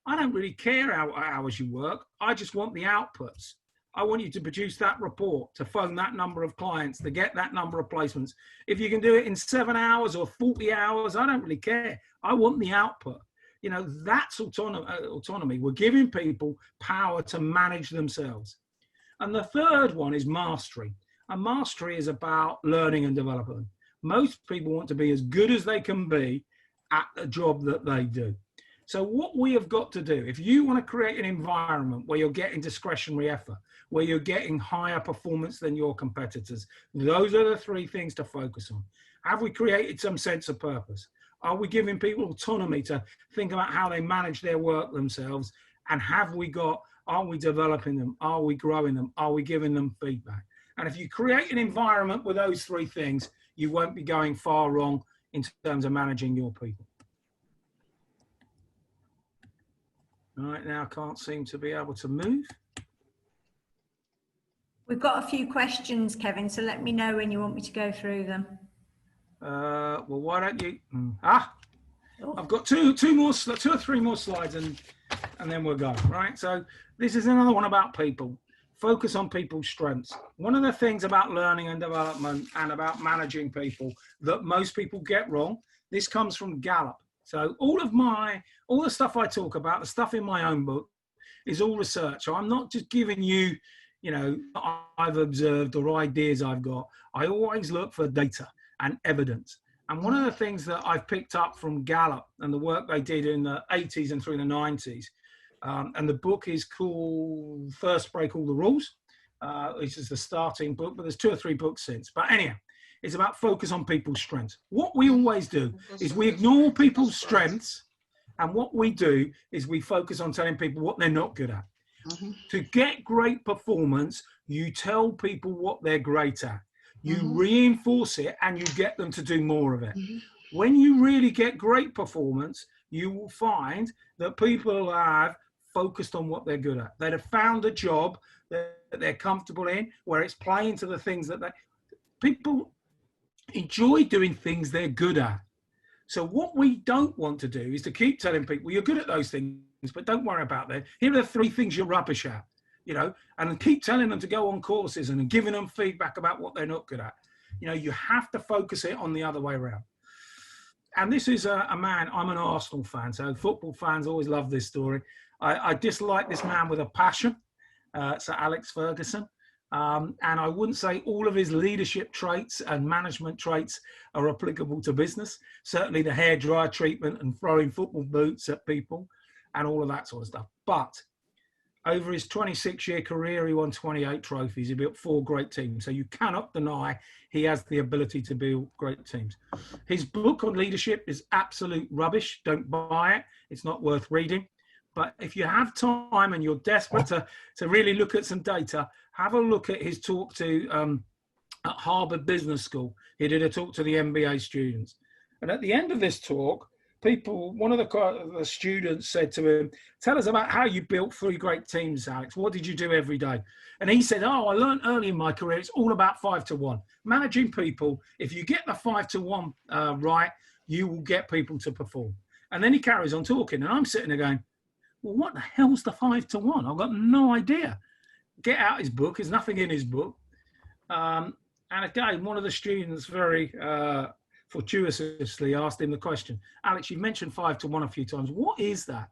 S1: I don't really care how hours you work. I just want the outputs. I want you to produce that report, to phone that number of clients, to get that number of placements. If you can do it in 7 hours or 40 hours, I don't really care. I want the output. You know, that's autonomy. We're giving people power to manage themselves. And the third one is mastery. And mastery is about learning and development. Most people want to be as good as they can be at the job that they do. So what we have got to do, if you want to create an environment where you're getting discretionary effort, where you're getting higher performance than your competitors, those are the three things to focus on. Have we created some sense of purpose? Are we giving people autonomy to think about how they manage their work themselves? And are we developing them? Are we growing them? Are we giving them feedback? And if you create an environment with those three things, you won't be going far wrong in terms of managing your people. Right now, I can't seem to be able to move.
S2: We've got a few questions, Kevin, so let me know when you want me to go through them.
S1: Well, why don't you? I've got two or three more slides, and then we're going. Right. So this is another one about people. Focus on people's strengths. One of the things about learning and development and about managing people that most people get wrong. This comes from Gallup. So all the stuff I talk about, the stuff in my own book, is all research. So I'm not just giving you, you know, I've observed or ideas I've got. I always look for data and evidence. And one of the things that I've picked up from Gallup and the work they did in the 80s and through the 90s, and the book is called First Break All the Rules, which is the starting book, but there's 2 or 3 books since. But anyhow, it's about focus on people's strengths. What we always do is we ignore people's strengths, and what we do is we focus on telling people what they're not good at. To get great performance, you tell people what they're great at. You reinforce it and you get them to do more of it. When you really get great performance, you will find that people have focused on what they're good at. They'd have found a job that they're comfortable in, where it's playing to the things that people enjoy doing things they're good at. So what we don't want to do is to keep telling people, you're good at those things, but don't worry about that. Here are the 3 things you're rubbish at. You know, and keep telling them to go on courses and giving them feedback about what they're not good at. You know, you have to focus it on the other way around. And this is a man, I'm an Arsenal fan, so football fans always love this story. I dislike this man with a passion, Sir Alex Ferguson. And I wouldn't say all of his leadership traits and management traits are applicable to business. Certainly the hairdryer treatment and throwing football boots at people and all of that sort of stuff. But over his 26-year career, he won 28 trophies. He built 4 great teams. So you cannot deny he has the ability to build great teams. His book on leadership is absolute rubbish. Don't buy it. It's not worth reading. But if you have time and you're desperate to really look at some data, have a look at his talk to at Harvard Business School. He did a talk to the MBA students. And at the end of this talk, one of the students said to him, tell us about how you built 3 great teams, Alex. What did you do every day? And he said, I learned early in my career, it's all about 5-to-1. Managing people, if you get the 5-to-1 right, you will get people to perform. And then he carries on talking. And I'm sitting there going, well, what the hell's the 5-to-1? I've got no idea. Get out his book. There's nothing in his book. And again, one of the students very fortuitously asked him the question, Alex, you mentioned 5-to-1 a few times. What is that?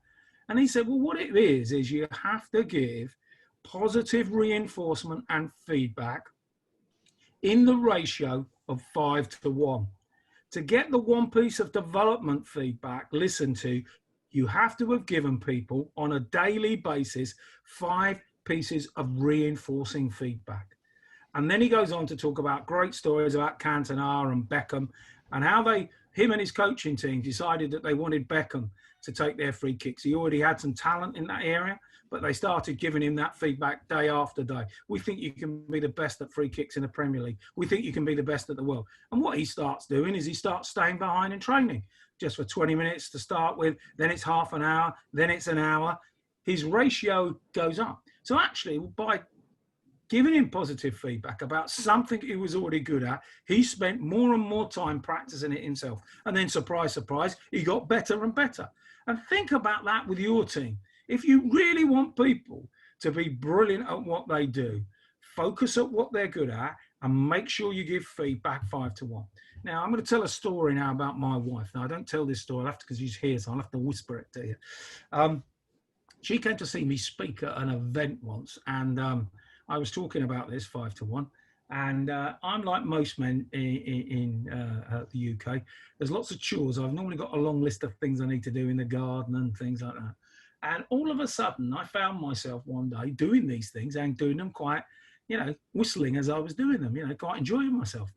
S1: And he said, well, what it is you have to give positive reinforcement and feedback in the ratio of 5-to-1. To get the one piece of development feedback listened to, you have to have given people on a daily basis 5 pieces of reinforcing feedback. And then he goes on to talk about great stories about Cantona and Beckham and how him and his coaching team decided that they wanted Beckham to take their free kicks. He already had some talent in that area, but they started giving him that feedback day after day. We think you can be the best at free kicks in the Premier League. We think you can be the best at the world. And what he starts doing is he starts staying behind in training just for 20 minutes to start with. Then it's half an hour. Then it's an hour. His ratio goes up. So actually, by giving him positive feedback about something he was already good at, he spent more and more time practicing it himself. And then, surprise, surprise, he got better and better. And think about that with your team. If you really want people to be brilliant at what they do, focus at what they're good at and make sure you give feedback 5-to-1. Now, I'm going to tell a story now about my wife. Now, I don't tell this story because she's here, so I'll have to whisper it to you. She came to see me speak at an event once, and I was talking about this 5-to-1. And I'm like most men in the UK. There's lots of chores. I've normally got a long list of things I need to do in the garden and things like that. And all of a sudden, I found myself one day doing these things and doing them quite, whistling as I was doing them, quite enjoying myself.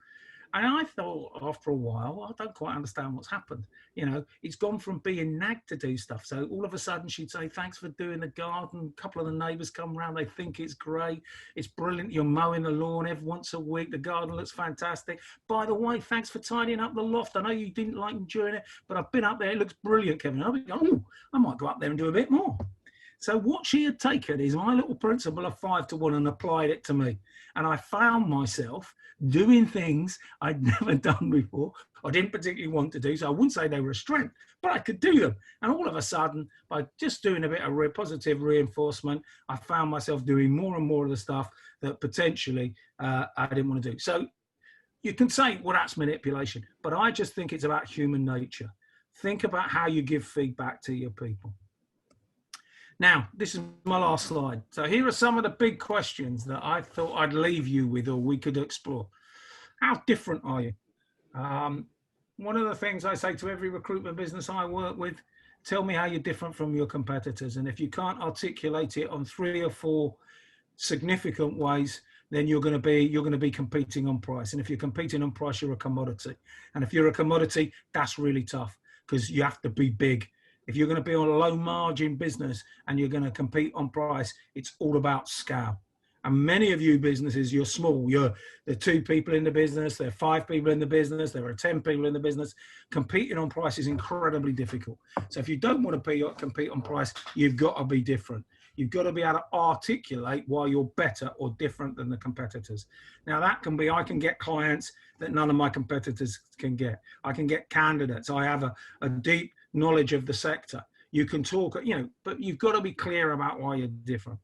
S1: And I thought after a while, I don't quite understand what's happened. It's gone from being nagged to do stuff. So all of a sudden she'd say, thanks for doing the garden. A couple of the neighbours come around. They think it's great. It's brilliant. You're mowing the lawn every once a week. The garden looks fantastic. By the way, thanks for tidying up the loft. I know you didn't like enjoying it, but I've been up there. It looks brilliant, Kevin. I'll be going, oh, I might go up there and do a bit more. So what she had taken is my little principle of 5-to-1 and applied it to me. And I found myself doing things I'd never done before. I didn't particularly want to do, so I wouldn't say they were a strength, but I could do them. And all of a sudden, by just doing a bit of positive reinforcement, I found myself doing more and more of the stuff that potentially I didn't want to do. So you can say, well, that's manipulation, but I just think it's about human nature. Think about how you give feedback to your people. Now, this is my last slide. So here are some of the big questions that I thought I'd leave you with, or we could explore. How different are you? One of the things I say to every recruitment business I work with, tell me how you're different from your competitors. And if you can't articulate it on 3 or 4 significant ways, then you're going to be competing on price. And if you're competing on price, you're a commodity. And if you're a commodity, that's really tough because you have to be big. If you're going to be on a low margin business and you're going to compete on price, it's all about scale. And many of you businesses, you're small. There are 2 people in the business, there are 5 people in the business, there are 10 people in the business. Competing on price is incredibly difficult. So if you don't want to compete on price, you've got to be different. You've got to be able to articulate why you're better or different than the competitors. Now that can be, I can get clients that none of my competitors can get. I can get candidates. I have a deep knowledge of the sector. You can talk, but you've got to be clear about why you're different.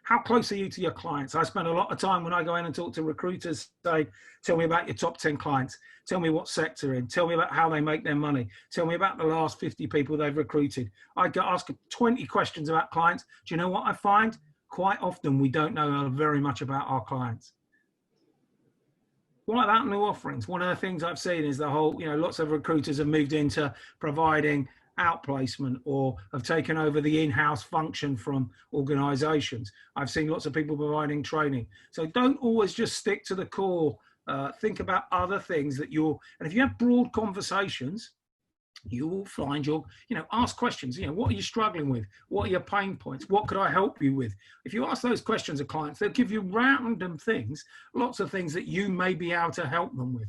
S1: How close are you to your clients? I spend a lot of time when I go in and talk to recruiters, say, tell me about your top 10 clients. Tell me what sector they're in. Tell me about how they make their money. Tell me about the last 50 people they've recruited. I ask 20 questions about clients. Do you know what I find? Quite often we don't know very much about our clients. What about new offerings? One of the things I've seen is the whole, lots of recruiters have moved into providing outplacement or have taken over the in-house function from organizations. I've seen lots of people providing training. So don't always just stick to the core. Think about other things and if you have broad conversations, you will find ask questions. What are you struggling with? What are your pain points? What could I help you with? If you ask those questions of clients, they'll give you random things, lots of things that you may be able to help them with.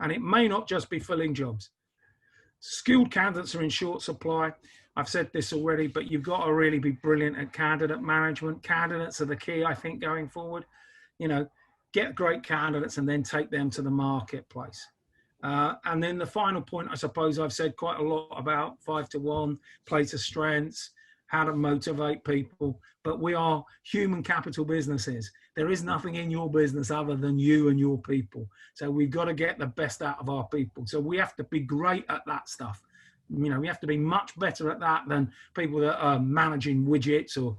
S1: And it may not just be filling jobs. Skilled candidates are in short supply. I've said this already, but you've got to really be brilliant at candidate management. Candidates are the key, I think, going forward. Get great candidates and then take them to the marketplace. And then the final point, I suppose I've said quite a lot about 5 to 1, play to strengths, how to motivate people. But we are human capital businesses. There is nothing in your business other than you and your people. So we've got to get the best out of our people. So we have to be great at that stuff. We have to be much better at that than people that are managing widgets or,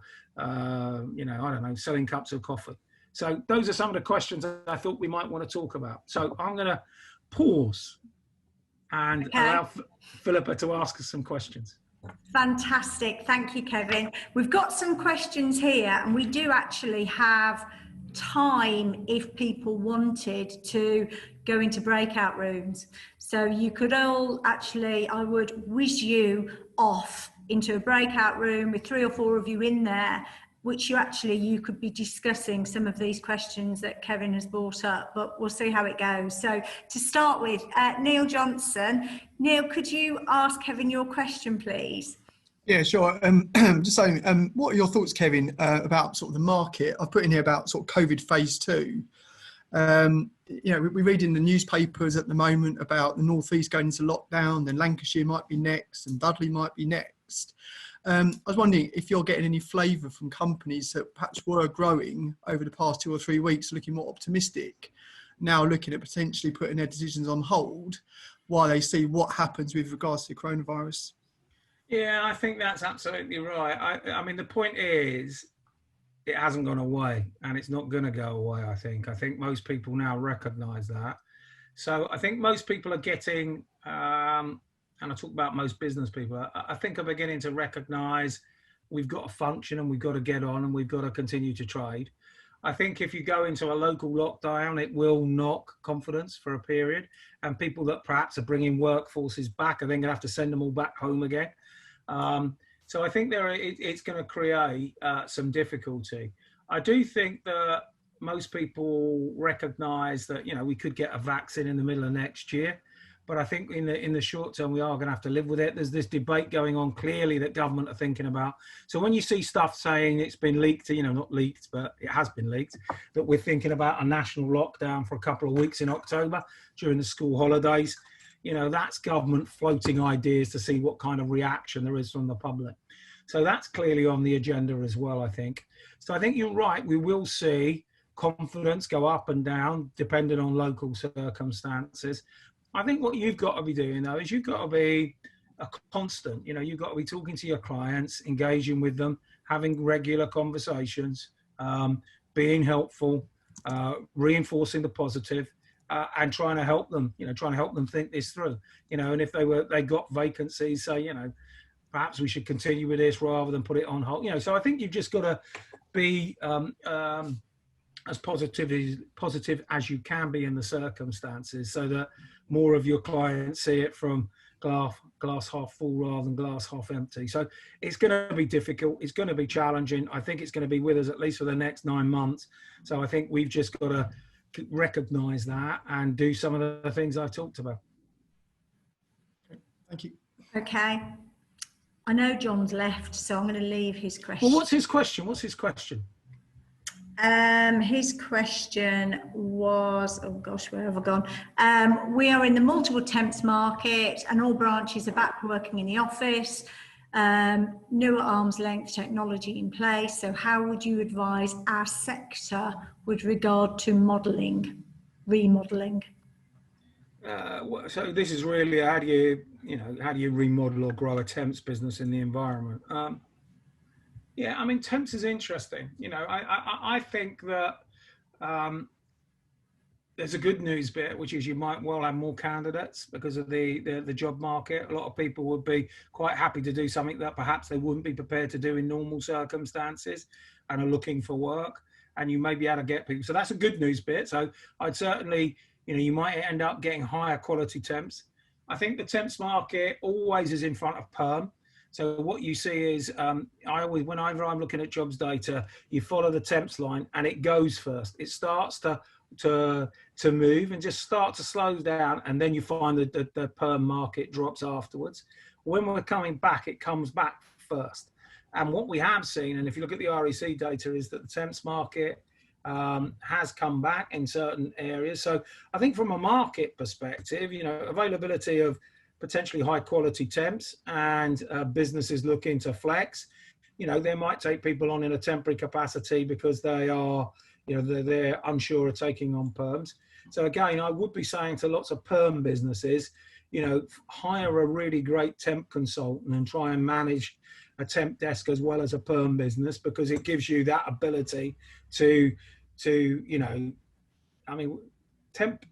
S1: selling cups of coffee. So those are some of the questions I thought we might want to talk about. So I'm going to pause and allow Philippa to ask us some questions.
S2: Fantastic. Thank you, Kevin. We've got some questions here, and we do actually have time if people wanted to go into breakout rooms. So you could all I would whiz you off into a breakout room with 3 or 4 of you in there, which you could be discussing some of these questions that Kevin has brought up, but we'll see how it goes. So to start with, Neil Johnson. Neil, could you ask Kevin your question, please?
S3: Yeah, sure. Just saying, what are your thoughts, Kevin, about sort of the market? I've put in here about sort of COVID phase 2. We read in the newspapers at the moment about the North East going into lockdown, then Lancashire might be next and Dudley might be next. I was wondering if you're getting any flavour from companies that perhaps were growing over the past 2 or 3 weeks, looking more optimistic, now looking at potentially putting their decisions on hold while they see what happens with regards to the coronavirus.
S1: Yeah, I think that's absolutely right. I mean, the point is, it hasn't gone away and it's not going to go away, I think. I think most people now recognise that. So I think most people are getting, and I talk about most business people, I think are beginning to recognise we've got to function and we've got to get on and we've got to continue to trade. I think if you go into a local lockdown, it will knock confidence for a period, and people that perhaps are bringing workforces back are then going to have to send them all back home again. So I think it's going to create some difficulty. I do think that most people recognise that, we could get a vaccine in the middle of next year. But I think in the short term, we are going to have to live with it. There's this debate going on clearly that government are thinking about. So when you see stuff saying it's been leaked, not leaked, but it has been leaked, that we're thinking about a national lockdown for a couple of weeks in October during the school holidays, that's government floating ideas to see what kind of reaction there is from the public. So that's clearly on the agenda as well, I think. So I think you're right. We will see confidence go up and down depending on local circumstances. I think what you've got to be doing, though, is you've got to be a constant. You know, you've got to be talking to your clients, engaging with them, having regular conversations, being helpful, reinforcing the positive, and trying to help them, trying to help them think this through, and if they got vacancies, say, perhaps we should continue with this rather than put it on hold, so I think you've just got to be as positive as you can be in the circumstances, so that more of your clients see it from glass half full rather than glass half empty. So it's going to be difficult. It's going to be challenging. I think it's going to be with us at least for the next 9 months. So I think we've just got to recognize that and do some of the things I've talked about.
S3: Thank you.
S2: Okay. I know John's left, so I'm going to leave his question.
S1: Well, what's his question?
S2: His question was, oh gosh, where have I gone? We are in the multiple temps market and all branches are back working in the office. No arm's length technology in place. So how would you advise our sector with regard to remodeling?
S1: So this is really how do you remodel or grow a temps business in the environment? Yeah, I mean, temps is interesting. I think that there's a good news bit, which is you might well have more candidates because of the job market. A lot of people would be quite happy to do something that perhaps they wouldn't be prepared to do in normal circumstances and are looking for work, and you may be able to get people. So that's a good news bit. So I'd certainly, you might end up getting higher quality temps. I think the temps market always is in front of perm. So what you see is, whenever I'm looking at jobs data, you follow the temps line and it goes first. It starts to move and just start to slow down, and then you find that the perm market drops afterwards. When we're coming back, it comes back first. And what we have seen, and if you look at the REC data, is that the temps market has come back in certain areas. So I think from a market perspective, availability of potentially high quality temps and businesses looking to flex, they might take people on in a temporary capacity because they are, they're unsure of taking on perms. So again, I would be saying to lots of perm businesses, hire a really great temp consultant and try and manage a temp desk as well as a perm business, because it gives you that ability to I mean, temp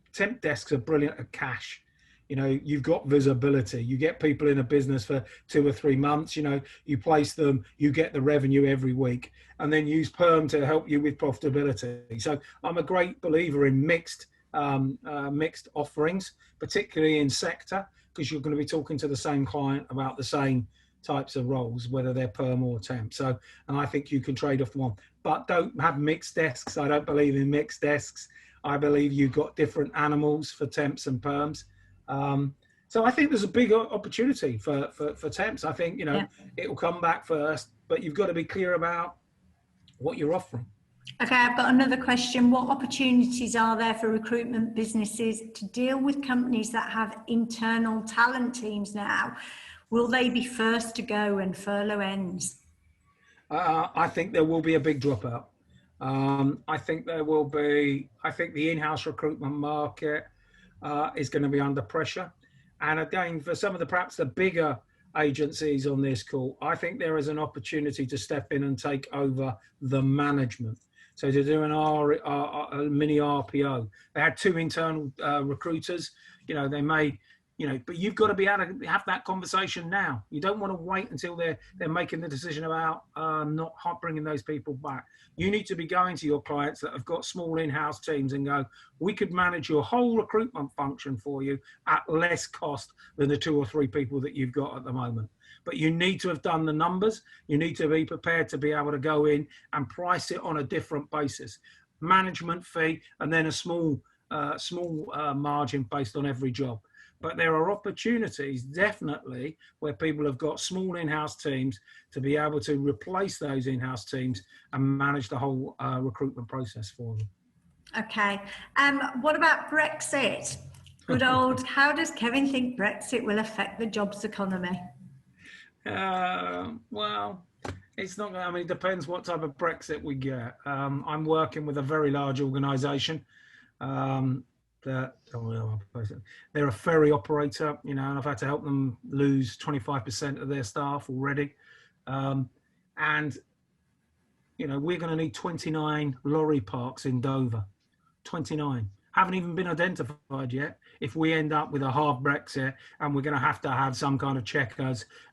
S1: desks are brilliant at cash. You've got visibility. You get people in a business for 2 or 3 months, you place them, you get the revenue every week, and then use perm to help you with profitability. So I'm a great believer in mixed offerings, particularly in sector, because you're going to be talking to the same client about the same types of roles, whether they're perm or temp. So, and I think you can trade off one, but don't have mixed desks. I don't believe in mixed desks. I believe you've got different animals for temps and perms. So I think there's a big opportunity for temps. I think, it will come back first, but you've got to be clear about what you're offering.
S2: Okay, I've got another question. What opportunities are there for recruitment businesses to deal with companies that have internal talent teams now? Will they be first to go when furlough ends?
S1: I think there will be a big dropout. I think the in-house recruitment market is going to be under pressure. And again, for some of perhaps the bigger agencies on this call, I think there is an opportunity to step in and take over the management. So to do a mini RPO, they had 2 internal recruiters. They may, but you've got to be able to have that conversation now. You don't want to wait until they're making the decision about not bringing those people back. You need to be going to your clients that have got small in-house teams and go, we could manage your whole recruitment function for you at less cost than the 2 or 3 people that you've got at the moment. But you need to have done the numbers. You need to be prepared to be able to go in and price it on a different basis. Management fee, and then a small margin based on every job. But there are opportunities, definitely, where people have got small in-house teams to be able to replace those in-house teams and manage the whole recruitment process for them.
S2: Okay. What about Brexit? Good old, how does Kevin think Brexit will affect the jobs economy?
S1: Well, it's not, it depends what type of Brexit we get. I'm working with a very large organisation. that they're a ferry operator, you know, and I've had to help them lose 25% of their staff already. And, you know, we're going to need 29 lorry parks in Dover. 29 haven't even been identified yet. If we end up with a hard Brexit and we're going to have some kind of check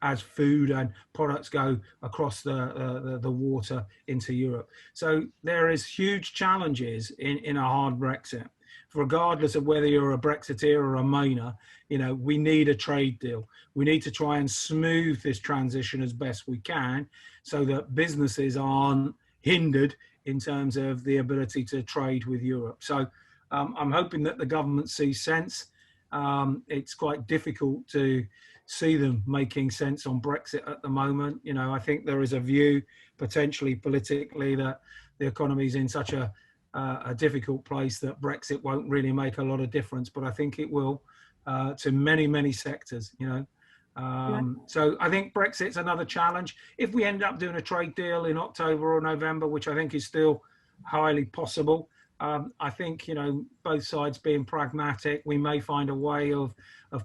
S1: as food and products go across the water into Europe. So there is huge challenges in a hard Brexit. Regardless of whether you're a Brexiteer or a Remainer, you know, we need a trade deal. We need to try and smooth this transition as best we can so that businesses aren't hindered in terms of the ability to trade with Europe. So I'm hoping that the government sees sense. It's quite difficult to see them making sense on Brexit at the moment. You know, I think there is a view potentially politically that the economy is in such a difficult place that Brexit won't really make a lot of difference, but I think it will to many, many sectors, you know. So I think Brexit's another challenge. If we end up doing a trade deal in October or November, which I think is still highly possible, I think, you know, both sides being pragmatic, we may find a way of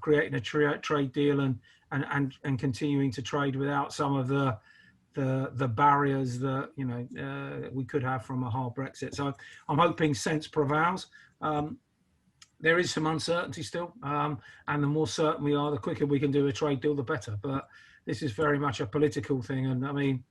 S1: creating a trade deal and continuing to trade without some of the barriers that, you know, we could have from a hard Brexit. So I'm hoping sense prevails. There is some uncertainty still, and the more certain we are, the quicker we can do a trade deal, the better. But this is very much a political thing. And I mean,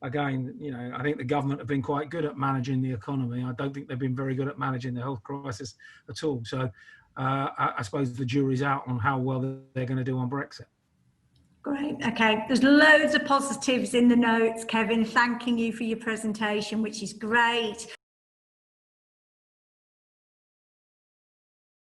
S1: again, you know, I think the government have been quite good at managing the economy. I don't think they've been very good at managing the health crisis at all. So I suppose the jury's out on how well they're going to do on Brexit.
S2: Great. Okay. There's loads of positives in the notes, Kevin, thanking you for your presentation, which is great.